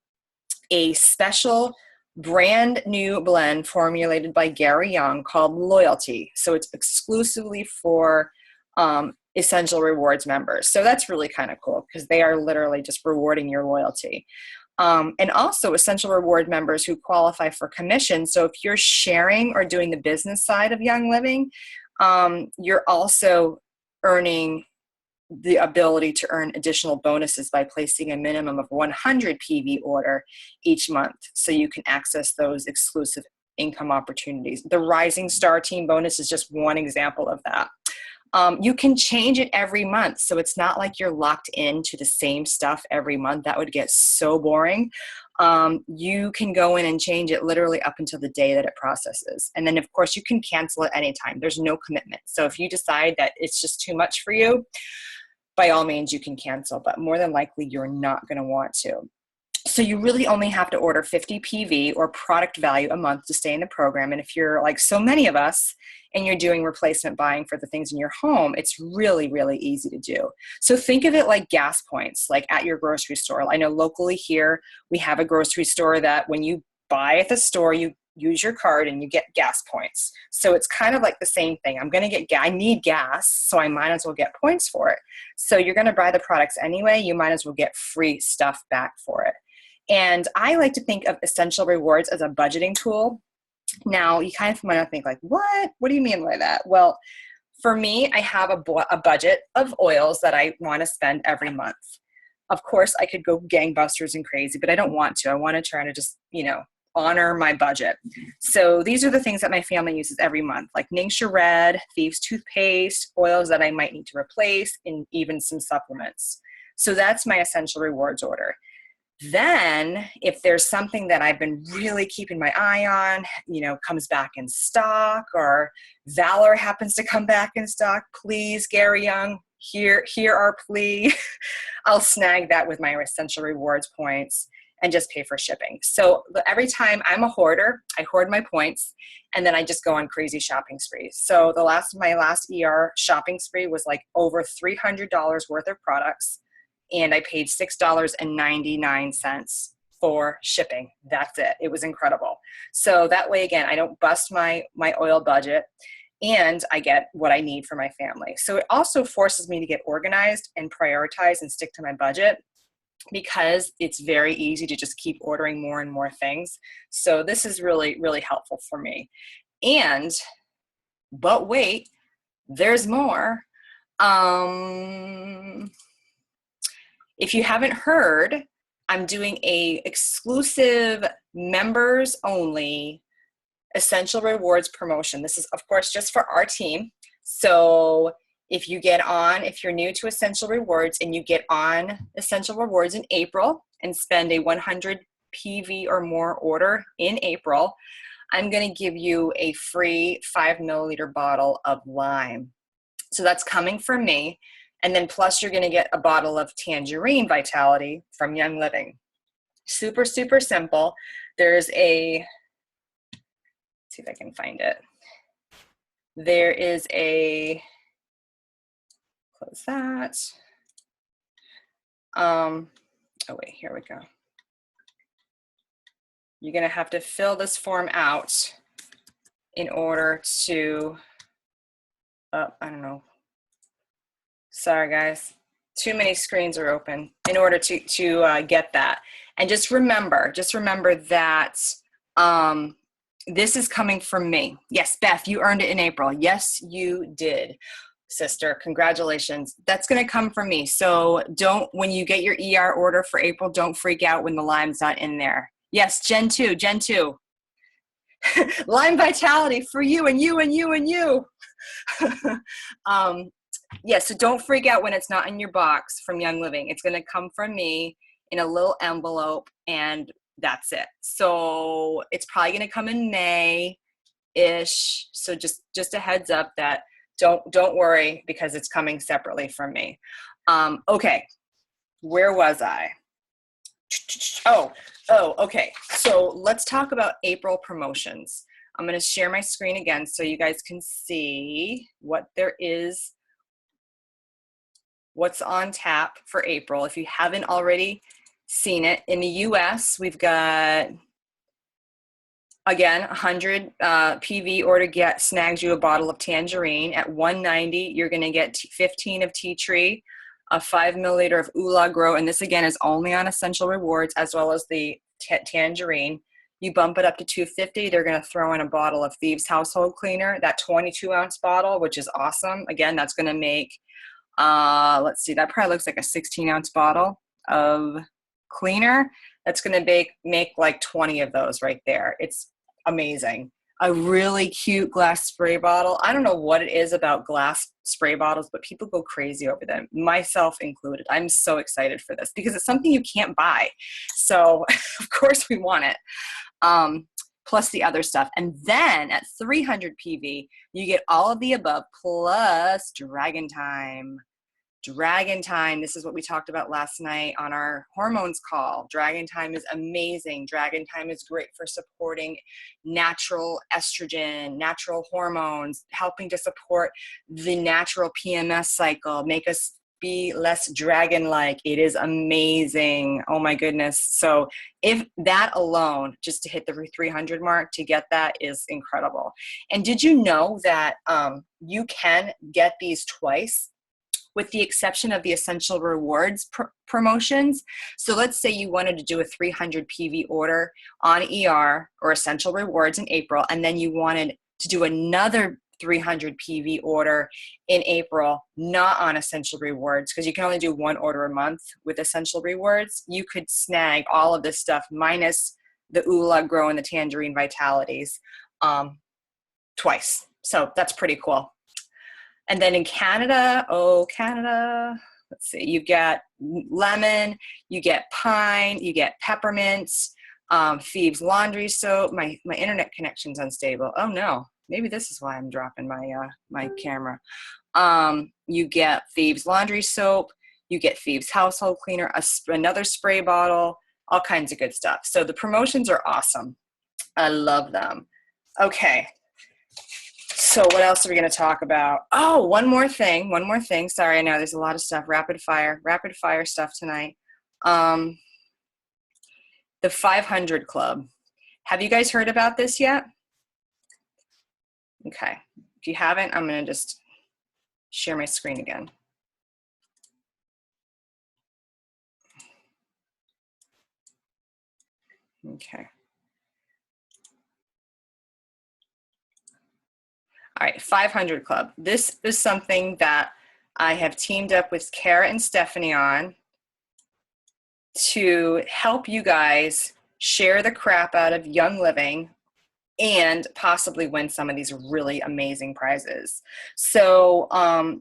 a special brand new blend formulated by Gary Young called Loyalty. So it's exclusively for Essential Rewards members. So that's really kind of cool because they are literally just rewarding your loyalty. And also Essential Reward members who qualify for commission. So if you're sharing or doing the business side of Young Living, you're also earning the ability to earn additional bonuses by placing a minimum of 100 PV order each month. So you can access those exclusive income opportunities. The Rising Star Team bonus is just one example of that. You can change it every month. So it's not like you're locked into the same stuff every month. That would get so boring. You can go in and change it literally up until the day that it processes. And then of course you can cancel it anytime. There's no commitment. So if you decide that it's just too much for you, by all means you can cancel, but more than likely you're not going to want to. So you really only have to order 50 PV or product value a month to stay in the program. And if you're like so many of us and you're doing replacement buying for the things in your home, it's really, really easy to do. So think of it like gas points, like at your grocery store. I know locally here, we have a grocery store that when you buy at the store, you use your card and you get gas points. So it's kind of like the same thing. I need gas, so I might as well get points for it. So you're going to buy the products anyway, you might as well get free stuff back for it. And I like to think of Essential Rewards as a budgeting tool. Now, you kind of might not think like, what? What do you mean by that? Well, for me, I have a budget of oils that I want to spend every month. Of course, I could go gangbusters and crazy, but I don't want to. I want to try to just, honor my budget. So these are the things that my family uses every month, like Ningxia Red, Thieves toothpaste, oils that I might need to replace, and even some supplements. So that's my Essential Rewards order. Then if there's something that I've been really keeping my eye on, comes back in stock, or Valor happens to come back in stock, please, Gary Young, hear our plea. I'll snag that with my Essential Rewards points and just pay for shipping. So every time, I'm a hoarder, I hoard my points, and then I just go on crazy shopping sprees. So my last ER shopping spree was like over $300 worth of products, and I paid $6.99 for shipping. That's it. It was incredible. So that way, again, I don't bust my oil budget, and I get what I need for my family. So it also forces me to get organized and prioritize and stick to my budget, because it's very easy to just keep ordering more and more things. So this is really, really helpful for me. But wait, there's more. If you haven't heard, I'm doing a exclusive members only Essential Rewards promotion. This is, of course, just for our team. So if you're new to Essential Rewards and you get on Essential Rewards in April and spend a 100 PV or more order in April, I'm going to give you a free 5 milliliter bottle of lime. So that's coming from me. And then plus you're going to get a bottle of Tangerine Vitality from Young Living. Super, super simple. Let's see if I can find it. There is close that. Oh wait, here we go. You're going to have to fill this form out in order to, I don't know. Sorry guys, too many screens are open in order to get that. And just remember that this is coming from me. Yes, Beth, you earned it in April. Yes, you did, sister. Congratulations. That's going to come from me. So when you get your ER order for April, don't freak out when the lime's not in there. Yes, Gen 2. Lime Vitality for you and you and you and you. Yeah, so don't freak out when it's not in your box from Young Living. It's going to come from me in a little envelope, and that's it. So it's probably going to come in May-ish. So just a heads up that Don't worry, because it's coming separately from me. Okay, where was I? Oh, okay. So let's talk about April promotions. I'm going to share my screen again so you guys can see what there is, what's on tap for April. If you haven't already seen it, in the US, we've got, again, 100 PV order snags you a bottle of Tangerine. At $1.90, you're going to get 15 of tea tree, a 5 milliliter of Oola Grow, and this again is only on Essential Rewards, as well as the Tangerine. You bump it up to $2.50, they're going to throw in a bottle of Thieves Household Cleaner, that 22-ounce bottle, which is awesome. Again, that's going to make, let's see, that probably looks like a 16-ounce bottle of cleaner. That's going to make like 20 of those right there. It's amazing. A really cute glass spray bottle. I don't know what it is about glass spray bottles, but people go crazy over them, myself included. I'm so excited for this because it's something you can't buy. So of course we want it. Plus the other stuff. And then at 300 PV, you get all of the above plus Dragon Time. Dragon Time, this is what we talked about last night on our hormones call. Dragon Time is amazing. Dragon Time is great for supporting natural estrogen, natural hormones, helping to support the natural PMS cycle, make us be less dragon-like. It is amazing. Oh my goodness. So if that alone, just to hit the 300 mark, to get that is incredible. And did you know that you can get these twice, with the exception of the Essential Rewards promotions? So let's say you wanted to do a 300 PV order on ER or Essential Rewards in April, and then you wanted to do another 300 PV order in April, not on Essential Rewards, because you can only do one order a month with Essential Rewards. You could snag all of this stuff minus the Oola Grow and the Tangerine Vitalities twice. So that's pretty cool. And then in Canada, let's see, you get lemon, you get pine, you get peppermint, Thieves laundry soap. My internet connection's unstable. Oh no, maybe this is why I'm dropping my camera. You get Thieves laundry soap, you get Thieves household cleaner, another spray bottle, all kinds of good stuff. So the promotions are awesome. I love them. Okay. So what else are we going to talk about? Oh, one more thing. Sorry, I know there's a lot of stuff. Rapid fire stuff tonight. The 500 Club. Have you guys heard about this yet? Okay. If you haven't, I'm going to just share my screen again. Okay. All right, 500 Club. This is something that I have teamed up with Kara and Stephanie on to help you guys share the crap out of Young Living and possibly win some of these really amazing prizes. So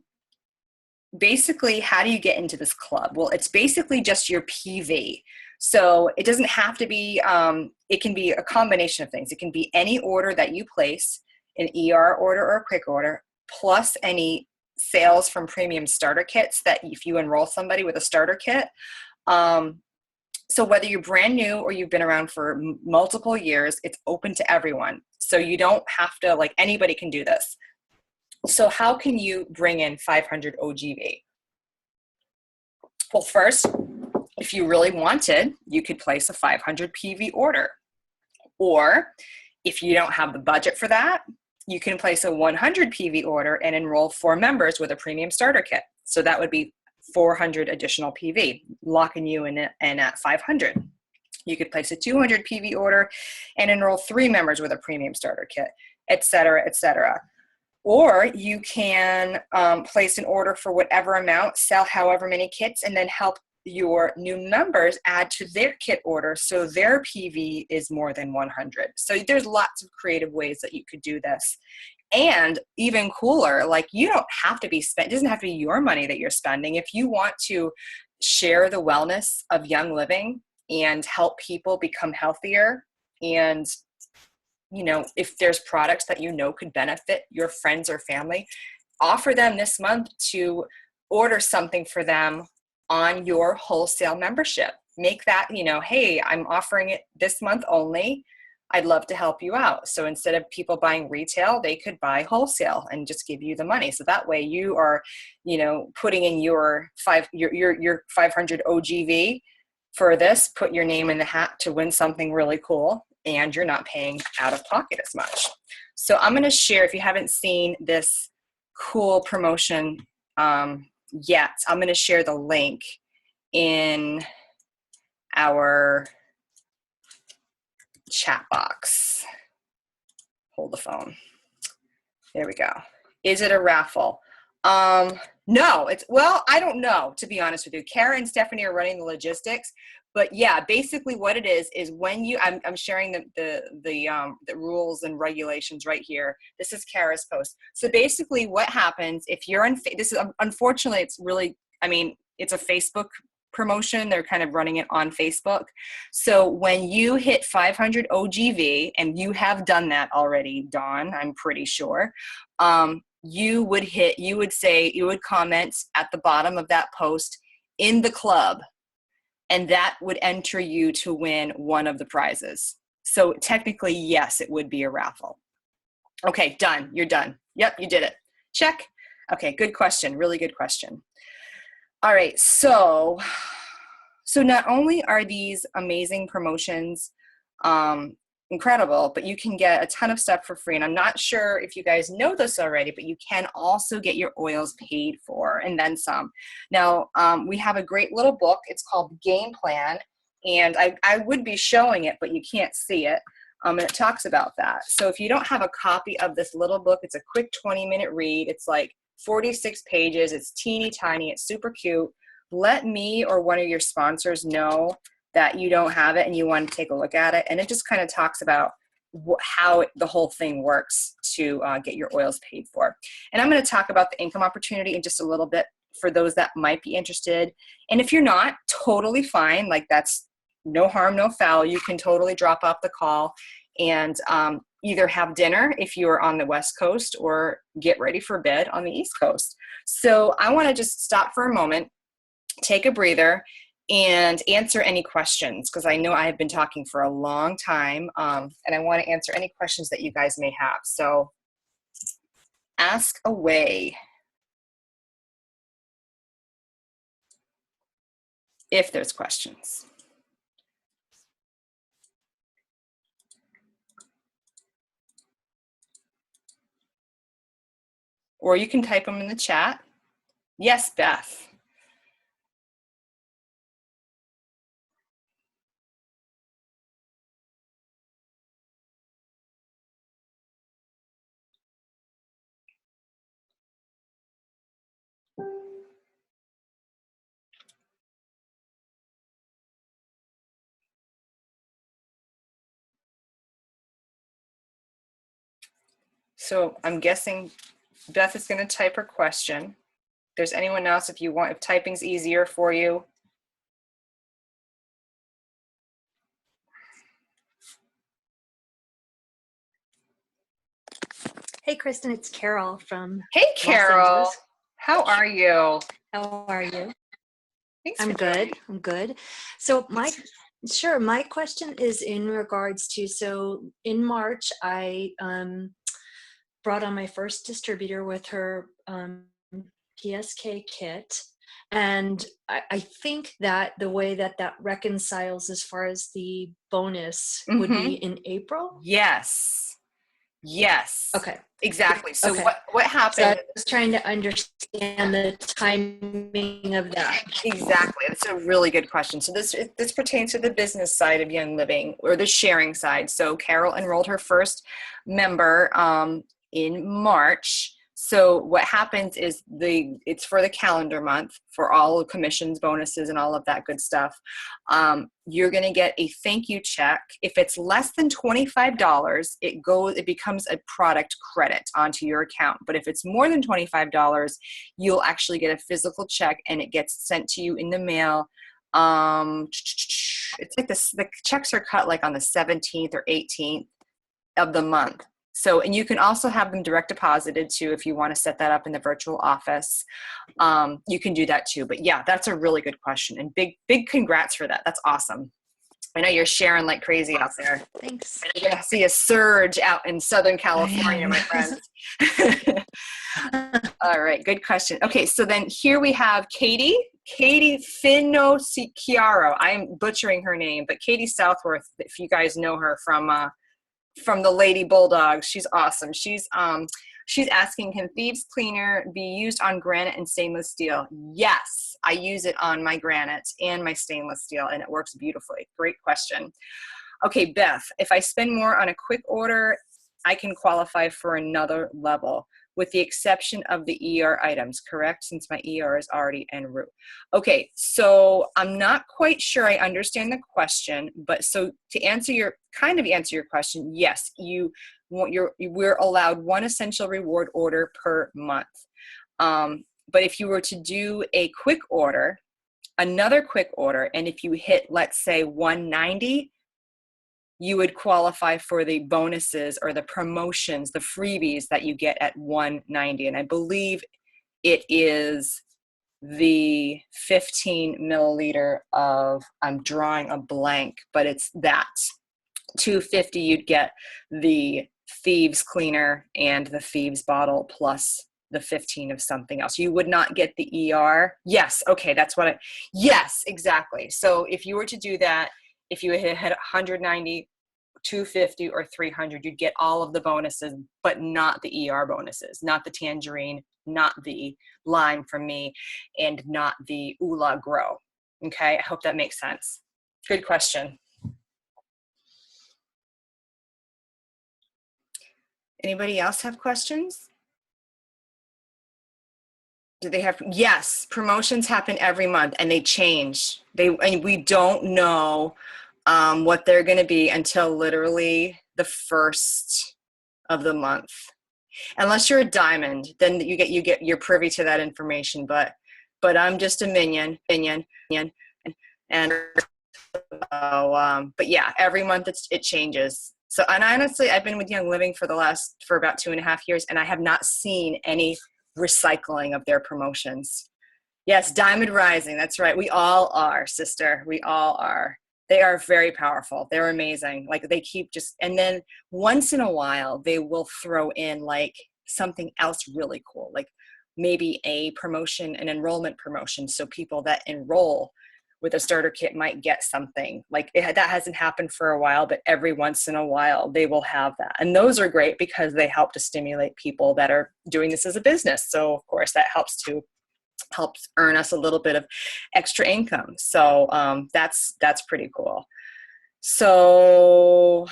basically, how do you get into this club? Well, it's basically just your PV. So it doesn't have to be, it can be a combination of things. It can be any order that you place, an ER order or a quick order, plus any sales from premium starter kits that if you enroll somebody with a starter kit. So whether you're brand new or you've been around for multiple years, it's open to everyone. So you don't have to, like, anybody can do this. So how can you bring in 500 OGV? Well, first, if you really wanted, you could place a 500 PV order. Or if you don't have the budget for that, you can place a 100 PV order and enroll 4 members with a premium starter kit. So that would be 400 additional PV, locking you in at 500. You could place a 200 PV order and enroll 3 members with a premium starter kit, et cetera, et cetera. Or you can place an order for whatever amount, sell however many kits, and then help your new members add to their kit order so their PV is more than 100. So there's lots of creative ways that you could do this. And even cooler, like, you don't have to be spent, it doesn't have to be your money that you're spending. If you want to share the wellness of Young Living and help people become healthier, and you know, if there's products that you know could benefit your friends or family, offer them this month to order something for them on your wholesale membership. Make that, you know, hey, I'm offering it this month only. I'd love to help you out. So instead of people buying retail, they could buy wholesale and just give you the money. So that way you are, you know, putting in your 500 OGV for this, put your name in the hat to win something really cool, and you're not paying out of pocket as much. So I'm going to share, if you haven't seen this cool promotion yet, I'm going to share the link in our chat box. Hold the phone. There we go. Is it a raffle? No, well, I don't know, to be honest with you. Kara and Stephanie are running the logistics, but yeah, basically what it is when you, I'm sharing the rules and regulations right here. This is Kara's post. So basically what happens if you're on, this is, unfortunately, it's really, I mean, it's a Facebook promotion. They're kind of running it on Facebook. So when you hit 500 OGV, and you have done that already, Dawn, I'm pretty sure, you would comment at the bottom of that post, in the club, and that would enter you to win one of the prizes. So technically, yes, it would be a raffle. Okay, done. You're done. Yep, you did it. Check. Okay, good question. Really good question. All right, so not only are these amazing promotions incredible, but you can get a ton of stuff for free. And I'm not sure if you guys know this already, but you can also get your oils paid for, and then some. Now, we have a great little book. It's called Game Plan, and I would be showing it, but you can't see it. And it talks about that. So if you don't have a copy of this little book, it's a quick 20-minute read. It's like 46 pages. It's teeny tiny. It's super cute. Let me or one of your sponsors know that you don't have it and you want to take a look at it. And it just kind of talks about how the whole thing works to get your oils paid for. And I'm going to talk about the income opportunity in just a little bit for those that might be interested. And if you're not, totally fine. Like, that's no harm, no foul. You can totally drop off the call and either have dinner if you're on the West Coast, or get ready for bed on the East Coast. So I want to just stop for a moment, take a breather, and answer any questions, because I know I have been talking for a long time, and I want to answer any questions that you guys may have. So ask away if there's questions. Or you can type them in the chat. Yes, Beth. So I'm guessing Beth is going to type her question. If there's anyone else, if typing's easier for you. Hey, Kristen, it's Carol from Hey, Carol. Los Angeles. How are you? How are you? Thanks. I'm good. I'm good. So my question is in regards to, so in March, I brought on my first distributor with her PSK kit. And I think that the way that reconciles as far as the bonus would be in April. Yes. Yes. Okay. Exactly. So okay. what happened? So I was trying to understand the timing of that. Exactly. That's a really good question. So this pertains to the business side of Young Living, or the sharing side. So Carol enrolled her first member in March. So what happens is it's for the calendar month, for all commissions, bonuses, and all of that good stuff. You're going to get a thank you check. If it's less than $25, it becomes a product credit onto your account. But if it's more than $25, you'll actually get a physical check, and it gets sent to you in the mail. It's like the checks are cut like on the 17th or 18th of the month. So, and you can also have them direct deposited too if you want to set that up in the virtual office. You can do that too. But yeah, that's a really good question. And big congrats for that. That's awesome. I know you're sharing like crazy out there. Thanks. You're going to see a surge out in Southern California, my friends. All right, good question. Okay, so then here we have Katie Finocchiaro. I'm butchering her name, but Katie Southworth, if you guys know her from the Lady Bulldogs, she's awesome. She's asking, can Thieves Cleaner be used on granite and stainless steel? Yes, I use it on my granite and my stainless steel, and it works beautifully. Great question. Okay, Beth, if I spend more on a quick order, I can qualify for another level, with the exception of the ER items, correct? Since my ER is already en route. Okay, so I'm not quite sure I understand the question, but so to answer your question, yes, we're allowed one essential reward order per month. But if you were to do a quick order, another quick order, and if you hit, let's say 190, you would qualify for the bonuses or the promotions, the freebies that you get at 190. And I believe it is the 15 milliliter of, I'm drawing a blank, but it's that. 250, you'd get the Thieves Cleaner and the Thieves bottle plus the 15 of something else. You would not get the ER. Yes. Okay. Yes, exactly. So if you were to do that, if you had 190, 250, or 300, you'd get all of the bonuses, but not the ER bonuses, not the Tangerine, not the Lime from me, and not the Oola Grow. Okay, I hope that makes sense. Good question. Anybody else have questions? Do they have? Yes, promotions happen every month and they change. And we don't know what they're going to be until literally the first of the month. Unless you're a diamond, then you're privy to that information. But I'm just a minion, and but yeah, every month it changes. So, and honestly, I've been with Young Living for about 2.5 years, and I have not seen any recycling of their promotions. Yes, Diamond Rising. That's right. We all are, sister. We all are. They are very powerful. They're amazing. Like they keep and then once in a while they will throw in like something else really cool, like maybe a promotion, an enrollment promotion. So people that enroll with a starter kit might get something like that hasn't happened for a while, but every once in a while they will have that. And those are great because they help to stimulate people that are doing this as a business. So of course that helps earn us a little bit of extra income. So that's pretty cool. So,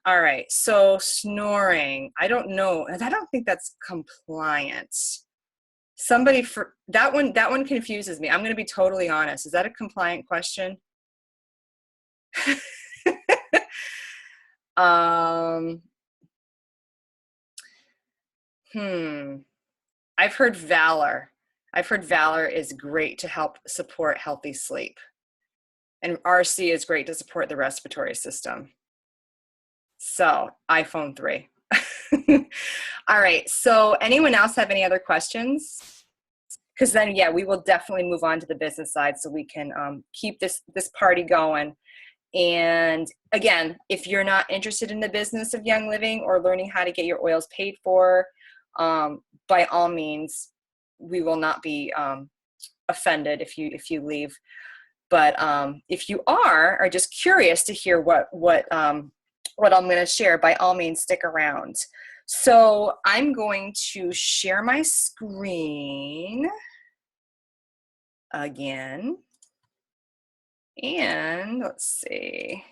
all right. So snoring, I don't know. I don't think that's compliant. Somebody for that one confuses me. I'm going to be totally honest. Is that a compliant question? I've heard Valor. I've heard Valor is great to help support healthy sleep. And RC is great to support the respiratory system. So iPhone 3. All right. So anyone else have any other questions? Because then, yeah, we will definitely move on to the business side so we can keep this party going. And again, if you're not interested in the business of Young Living or learning how to get your oils paid for, by all means, we will not be offended if you leave. But if you are just curious to hear what I'm going to share, by all means, stick around. So I'm going to share my screen again. And let's see.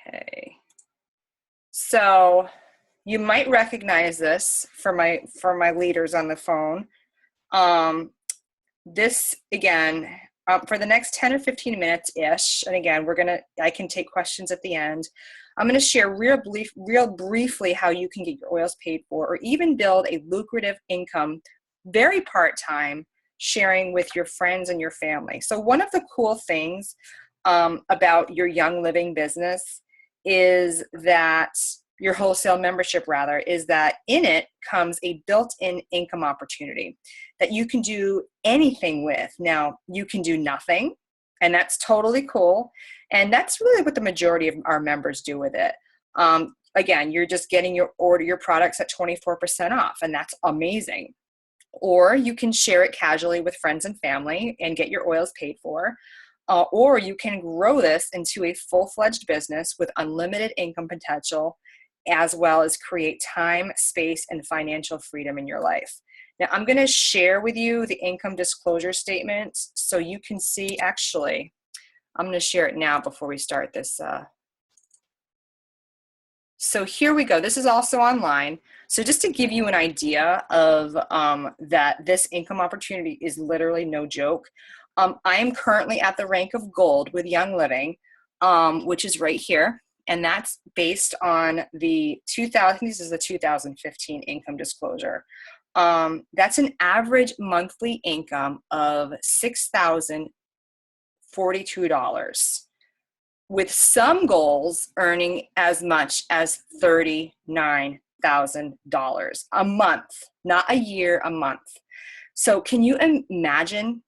Okay. So you might recognize this for my leaders on the phone. This again, for the next 10 or 15 minutes ish. And again, I can take questions at the end. I'm going to share real briefly how you can get your oils paid for, or even build a lucrative income, very part-time, sharing with your friends and your family. So one of the cool things about your Young Living business is that your wholesale membership rather, is that in it comes a built-in income opportunity that you can do anything with. Now, you can do nothing, and that's totally cool. And that's really what the majority of our members do with it. Again, you're just getting your products at 24% off, and that's amazing. Or you can share it casually with friends and family and get your oils paid for. Or you can grow this into a full-fledged business with unlimited income potential, as well as create time, space, and financial freedom in your life. Now, I'm going to share with you the income disclosure statement so you can see. Actually, I'm going to share it now before we start this. So here we go. This is also online. So just to give you an idea of that this income opportunity is literally no joke. I am currently at the rank of gold with Young Living, which is right here. And that's based on the 2015 income disclosure. That's an average monthly income of $6,042, with some goals earning as much as $39,000 a month, not a year, a month. So can you imagine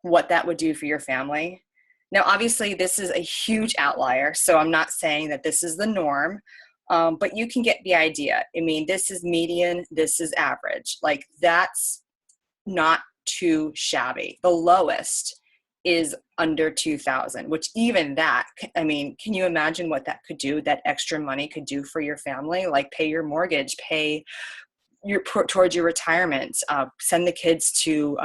what that would do for your family? Now, obviously, this is a huge outlier, so I'm not saying that this is the norm, but you can get the idea. I mean, this is median, this is average. Like, that's not too shabby. The lowest is under 2,000, which even that, I mean, can you imagine what that could do, that extra money could do for your family? Like, pay your mortgage, pay towards your retirement, send the kids to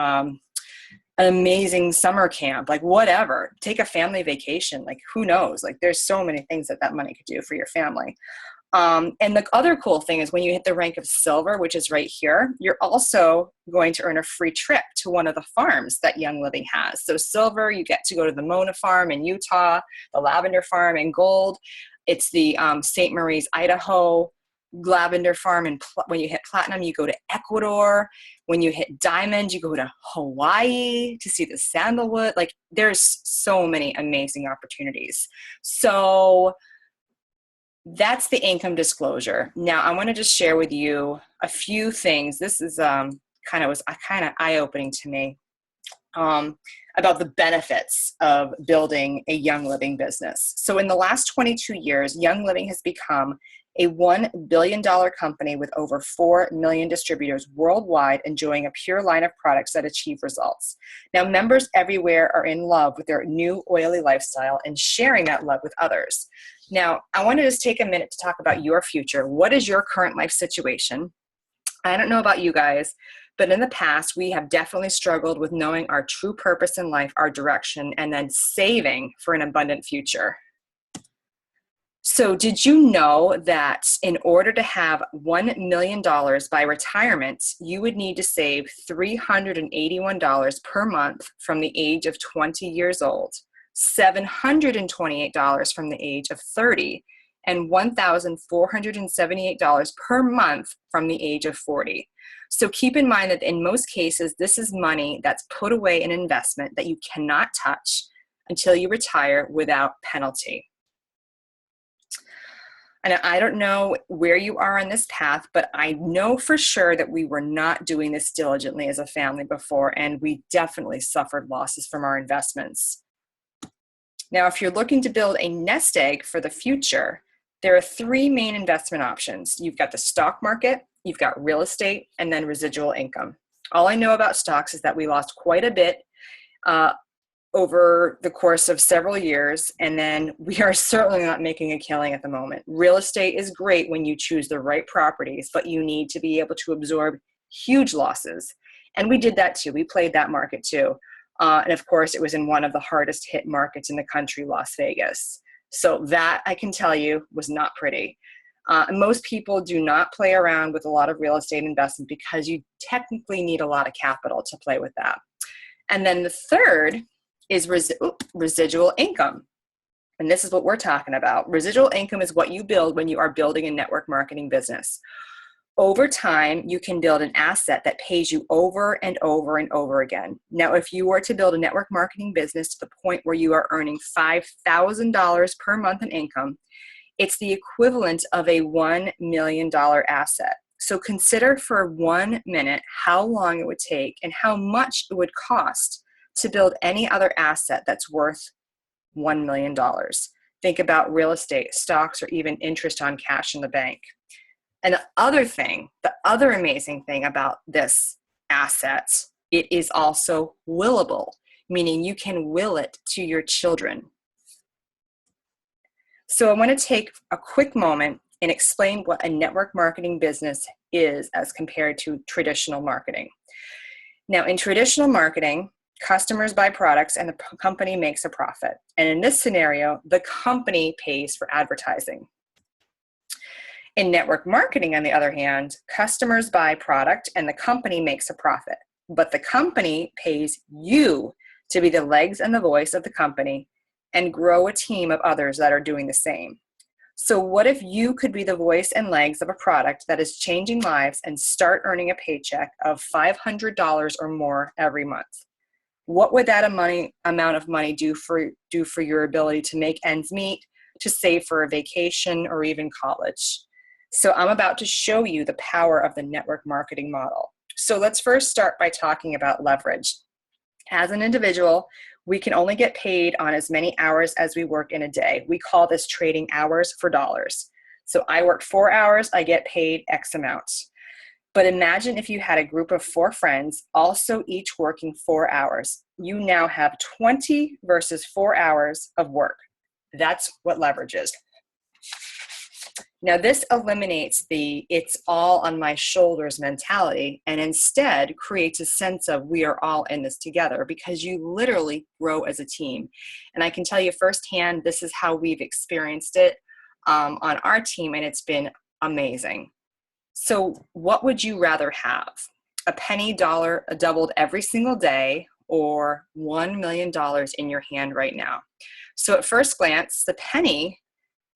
an amazing summer camp, like whatever, take a family vacation, like who knows? Like, there's so many things that money could do for your family. And the other cool thing is when you hit the rank of silver, which is right here, you're also going to earn a free trip to one of the farms that Young Living has. So silver, you get to go to the Mona farm in Utah, the Lavender farm in gold. It's the St. Marie's, Idaho lavender farm. And when you hit platinum, you go to Ecuador. When you hit diamond, you go to Hawaii to see the sandalwood. Like, there's so many amazing opportunities. So that's the income disclosure. Now, I want to just share with you a few things. This is kind of eye-opening to me about the benefits of building a Young Living business. So in the last 22 years, Young Living has become a $1 billion company with over 4 million distributors worldwide, enjoying a pure line of products that achieve results. Now, members everywhere are in love with their new oily lifestyle and sharing that love with others. Now, I want to just take a minute to talk about your future. What is your current life situation? I don't know about you guys, but in the past, we have definitely struggled with knowing our true purpose in life, our direction, and then saving for an abundant future. So did you know that in order to have $1 million by retirement, you would need to save $381 per month from the age of 20 years old, $728 from the age of 30, and $1,478 per month from the age of 40. So keep in mind that in most cases, this is money that's put away in investment that you cannot touch until you retire without penalty. And I don't know where you are on this path, but I know for sure that we were not doing this diligently as a family before, and we definitely suffered losses from our investments. Now, if you're looking to build a nest egg for the future, there are 3 main investment options. You've got the stock market, you've got real estate, and then residual income. All I know about stocks is that we lost quite a bit over the course of several years, and then we are certainly not making a killing at the moment. Real estate is great when you choose the right properties, but you need to be able to absorb huge losses. And we did that too. We played that market too. And of course, it was in one of the hardest hit markets in the country, Las Vegas. So that, I can tell you, was not pretty. Most people do not play around with a lot of real estate investment because you technically need a lot of capital to play with that. And then the third is residual income. And this is what we're talking about. Residual income is what you build when you are building a network marketing business. Over time, you can build an asset that pays you over and over and over again. Now, if you were to build a network marketing business to the point where you are earning $5,000 per month in income, It's the equivalent of a $1 million asset. So consider for 1 minute how long it would take and how much it would cost to build any other asset that's worth $1 million. Think about real estate, stocks, or even interest on cash in the bank. And the other amazing thing about this asset, it is also willable, meaning you can will it to your children. So I want to take a quick moment and explain what a network marketing business is as compared to traditional marketing. Now, in traditional marketing, customers buy products and the company makes a profit. And in this scenario, the company pays for advertising. In network marketing, on the other hand, customers buy product and the company makes a profit. But the company pays you to be the legs and the voice of the company and grow a team of others that are doing the same. So what if you could be the voice and legs of a product that is changing lives and start earning a paycheck of $500 or more every month? What would that amount of money do for your ability to make ends meet, to save for a vacation, or even college? So I'm about to show you the power of the network marketing model. So let's first start by talking about leverage. As an individual, we can only get paid on as many hours as we work in a day. We call this trading hours for dollars. So I work 4 hours, I get paid X amount. But imagine if you had a group of 4 friends, also each working 4 hours. You now have 20 versus 4 hours of work. That's what leverage is. Now, this eliminates the "it's all on my shoulders" mentality and instead creates a sense of we are all in this together, because you literally grow as a team. And I can tell you firsthand, this is how we've experienced it on our team, and it's been amazing. So what would you rather have? A penny dollar doubled every single day, or $1 million in your hand right now? So at first glance, the penny,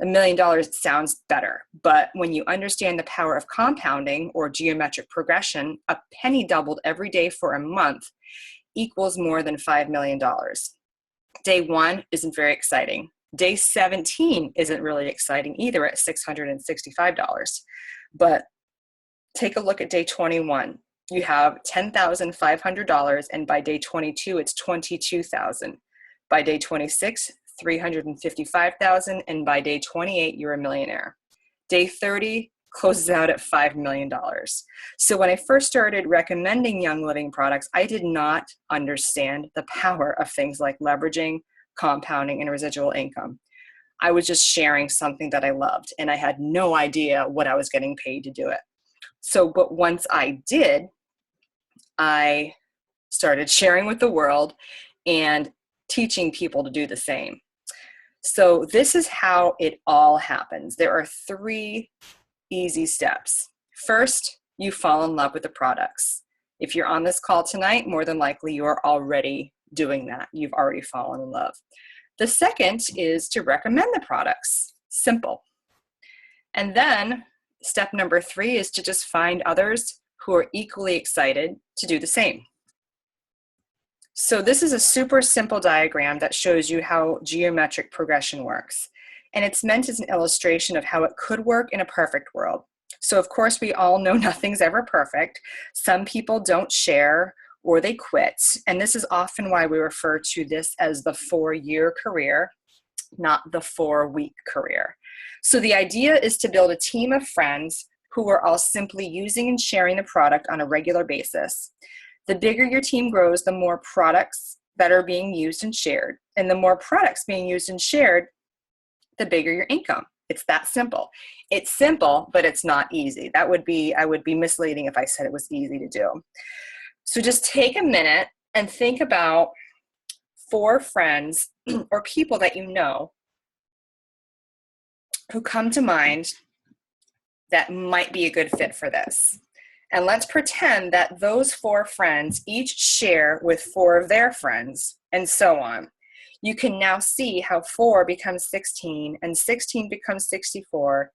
$1 million sounds better, but when you understand the power of compounding or geometric progression, a penny doubled every day for a month equals more than $5 million. Day 1 isn't very exciting. Day 17 isn't really exciting either at $665. But take a look at day 21. You have $10,500, and by day 22, it's $22,000. By day 26, $355,000, and by day 28, you're a millionaire. Day 30 closes out at $5 million. So when I first started recommending Young Living products, I did not understand the power of things like leveraging, compounding, and residual income. I was just sharing something that I loved, and I had no idea what I was getting paid to do it. So, but once I did, I started sharing with the world and teaching people to do the same. So this is how it all happens. There are 3 easy steps. First, you fall in love with the products. If you're on this call tonight, more than likely you are already doing that. You've already fallen in love. The second is to recommend the products. Simple. And then step number 3 is to just find others who are equally excited to do the same. So this is a super simple diagram that shows you how geometric progression works. And it's meant as an illustration of how it could work in a perfect world. So of course, we all know nothing's ever perfect. Some people don't share or they quit. And this is often why we refer to this as the 4-year career, not the 4-week career. So the idea is to build a team of friends who are all simply using and sharing the product on a regular basis. The bigger your team grows, the more products that are being used and shared. And the more products being used and shared, the bigger your income. It's that simple. It's simple, but it's not easy. I would be misleading if I said it was easy to do. So just take a minute and think about 4 friends or people that you know who come to mind that might be a good fit for this. And let's pretend that those 4 friends each share with 4 of their friends, and so on. You can now see how 4 becomes 16, and 16 becomes 64,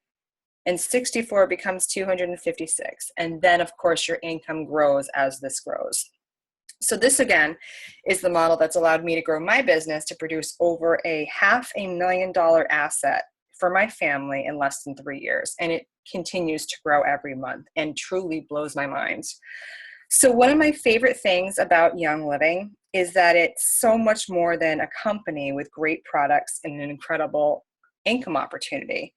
and 64 becomes 256. And then, of course, your income grows as this grows. So this, again, is the model that's allowed me to grow my business to produce over a $500,000 asset for my family in less than 3 years. And it continues to grow every month and truly blows my mind. So one of my favorite things about Young Living is that it's so much more than a company with great products and an incredible income opportunity.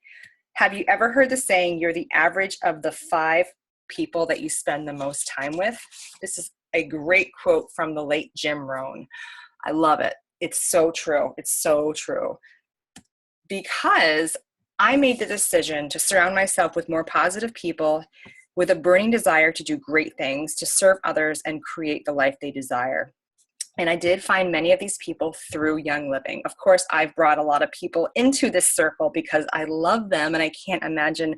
Have you ever heard the saying, you're the average of the 5 people that you spend the most time with? This is a great quote from the late Jim Rohn. I love it. It's so true. It's so true. Because I made the decision to surround myself with more positive people with a burning desire to do great things, to serve others and create the life they desire. And I did find many of these people through Young Living. Of course, I've brought a lot of people into this circle because I love them, and I can't imagine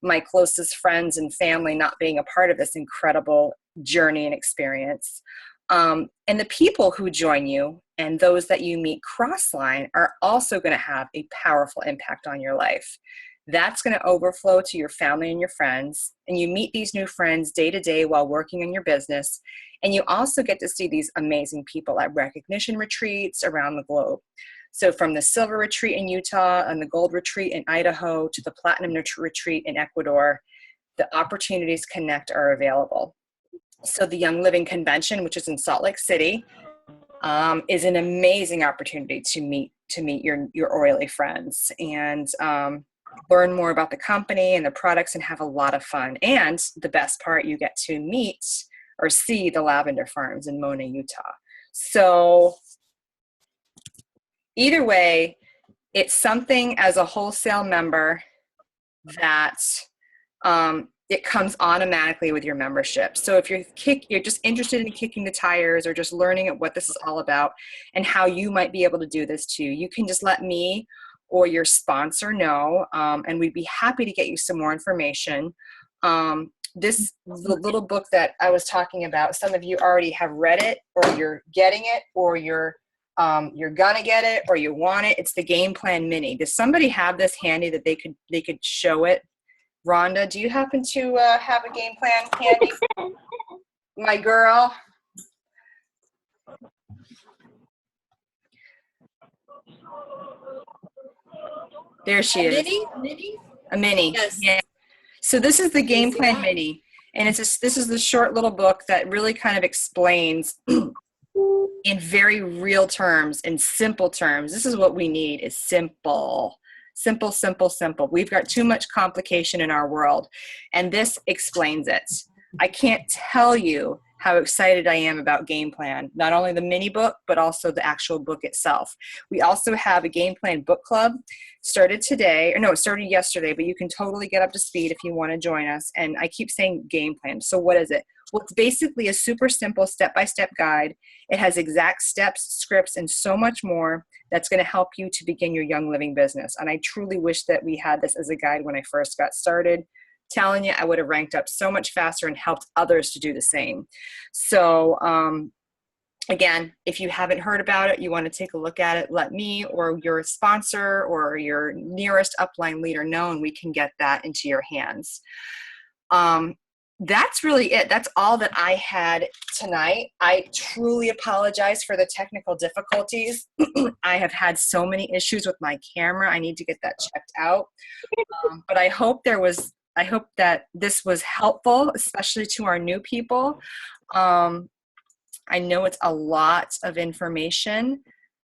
my closest friends and family not being a part of this incredible journey and experience. And the people who join you and those that you meet cross-line are also going to have a powerful impact on your life. That's going to overflow to your family and your friends. And you meet these new friends day to day while working on your business. And you also get to see these amazing people at recognition retreats around the globe. So from the silver retreat in Utah and the gold retreat in Idaho to the platinum retreat in Ecuador, the opportunities to connect are available. So the Young Living Convention, which is in Salt Lake City, is an amazing opportunity to meet your oily friends and learn more about the company and the products and have a lot of fun. And the best part, you get to meet or see the lavender farms in Mona, Utah. So either way, it's something as a wholesale member that it comes automatically with your membership. So if you're just interested in kicking the tires or just learning what this is all about and how you might be able to do this too, you can just let me or your sponsor know, and we'd be happy to get you some more information. The little book that I was talking about, some of you already have read it, or you're getting it, or you're gonna get it, or you want it. It's the Game Plan Mini. Does somebody have this handy that they could show it? Rhonda, do you happen to have a game plan handy? My girl. There she is. A mini. Yes. Yeah. So this is the Game Plan Mini, and this is the short little book that really kind of explains in very real terms, in simple terms. This is what we need, is simple. Simple, simple, simple. We've got too much complication in our world, and this explains it. I can't tell you how excited I am about Game Plan, not only the mini book, but also the actual book itself. We also have a Game Plan book club, started today, or no, it started yesterday, but you can totally get up to speed if you want to join us. And I keep saying Game Plan. So what is it? Well, it's basically a super simple step-by-step guide. It has exact steps, scripts, and so much more that's going to help you to begin your Young Living business. And I truly wish that we had this as a guide when I first got started. Telling you, I would have ranked up so much faster and helped others to do the same. So again, if you haven't heard about it, you want to take a look at it, let me or your sponsor or your nearest upline leader know, and we can get that into your hands. That's really it. That's all that I had tonight. I truly apologize for the technical difficulties. I have had so many issues with my camera. I need to get that checked out. But I hope that this was helpful, especially to our new people. I know it's a lot of information,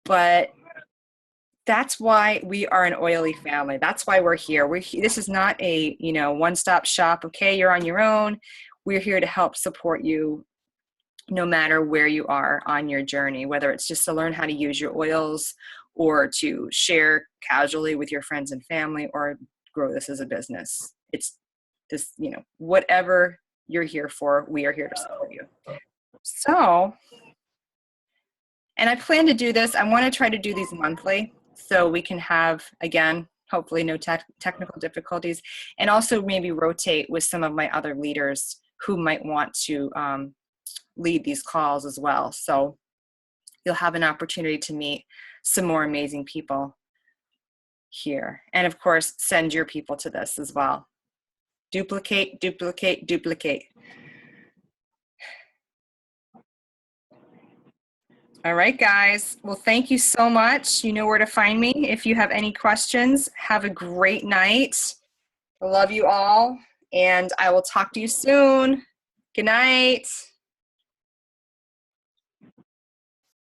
but that's why we are an oily family. That's why we're here. This is not a, one-stop shop. Okay, you're on your own. We're here to help support you no matter where you are on your journey, whether it's just to learn how to use your oils or to share casually with your friends and family or grow this as a business. It's this, whatever you're here for, we are here to support you. So, and I plan to do this. I want to try to do these monthly so we can have, again, hopefully no technical difficulties, and also maybe rotate with some of my other leaders who might want to lead these calls as well. So you'll have an opportunity to meet some more amazing people here. And of course, send your people to this as well. Duplicate, duplicate, duplicate. All right, guys. Well, thank you so much. You know where to find me. If you have any questions, have a great night. I love you all, and I will talk to you soon. Good night.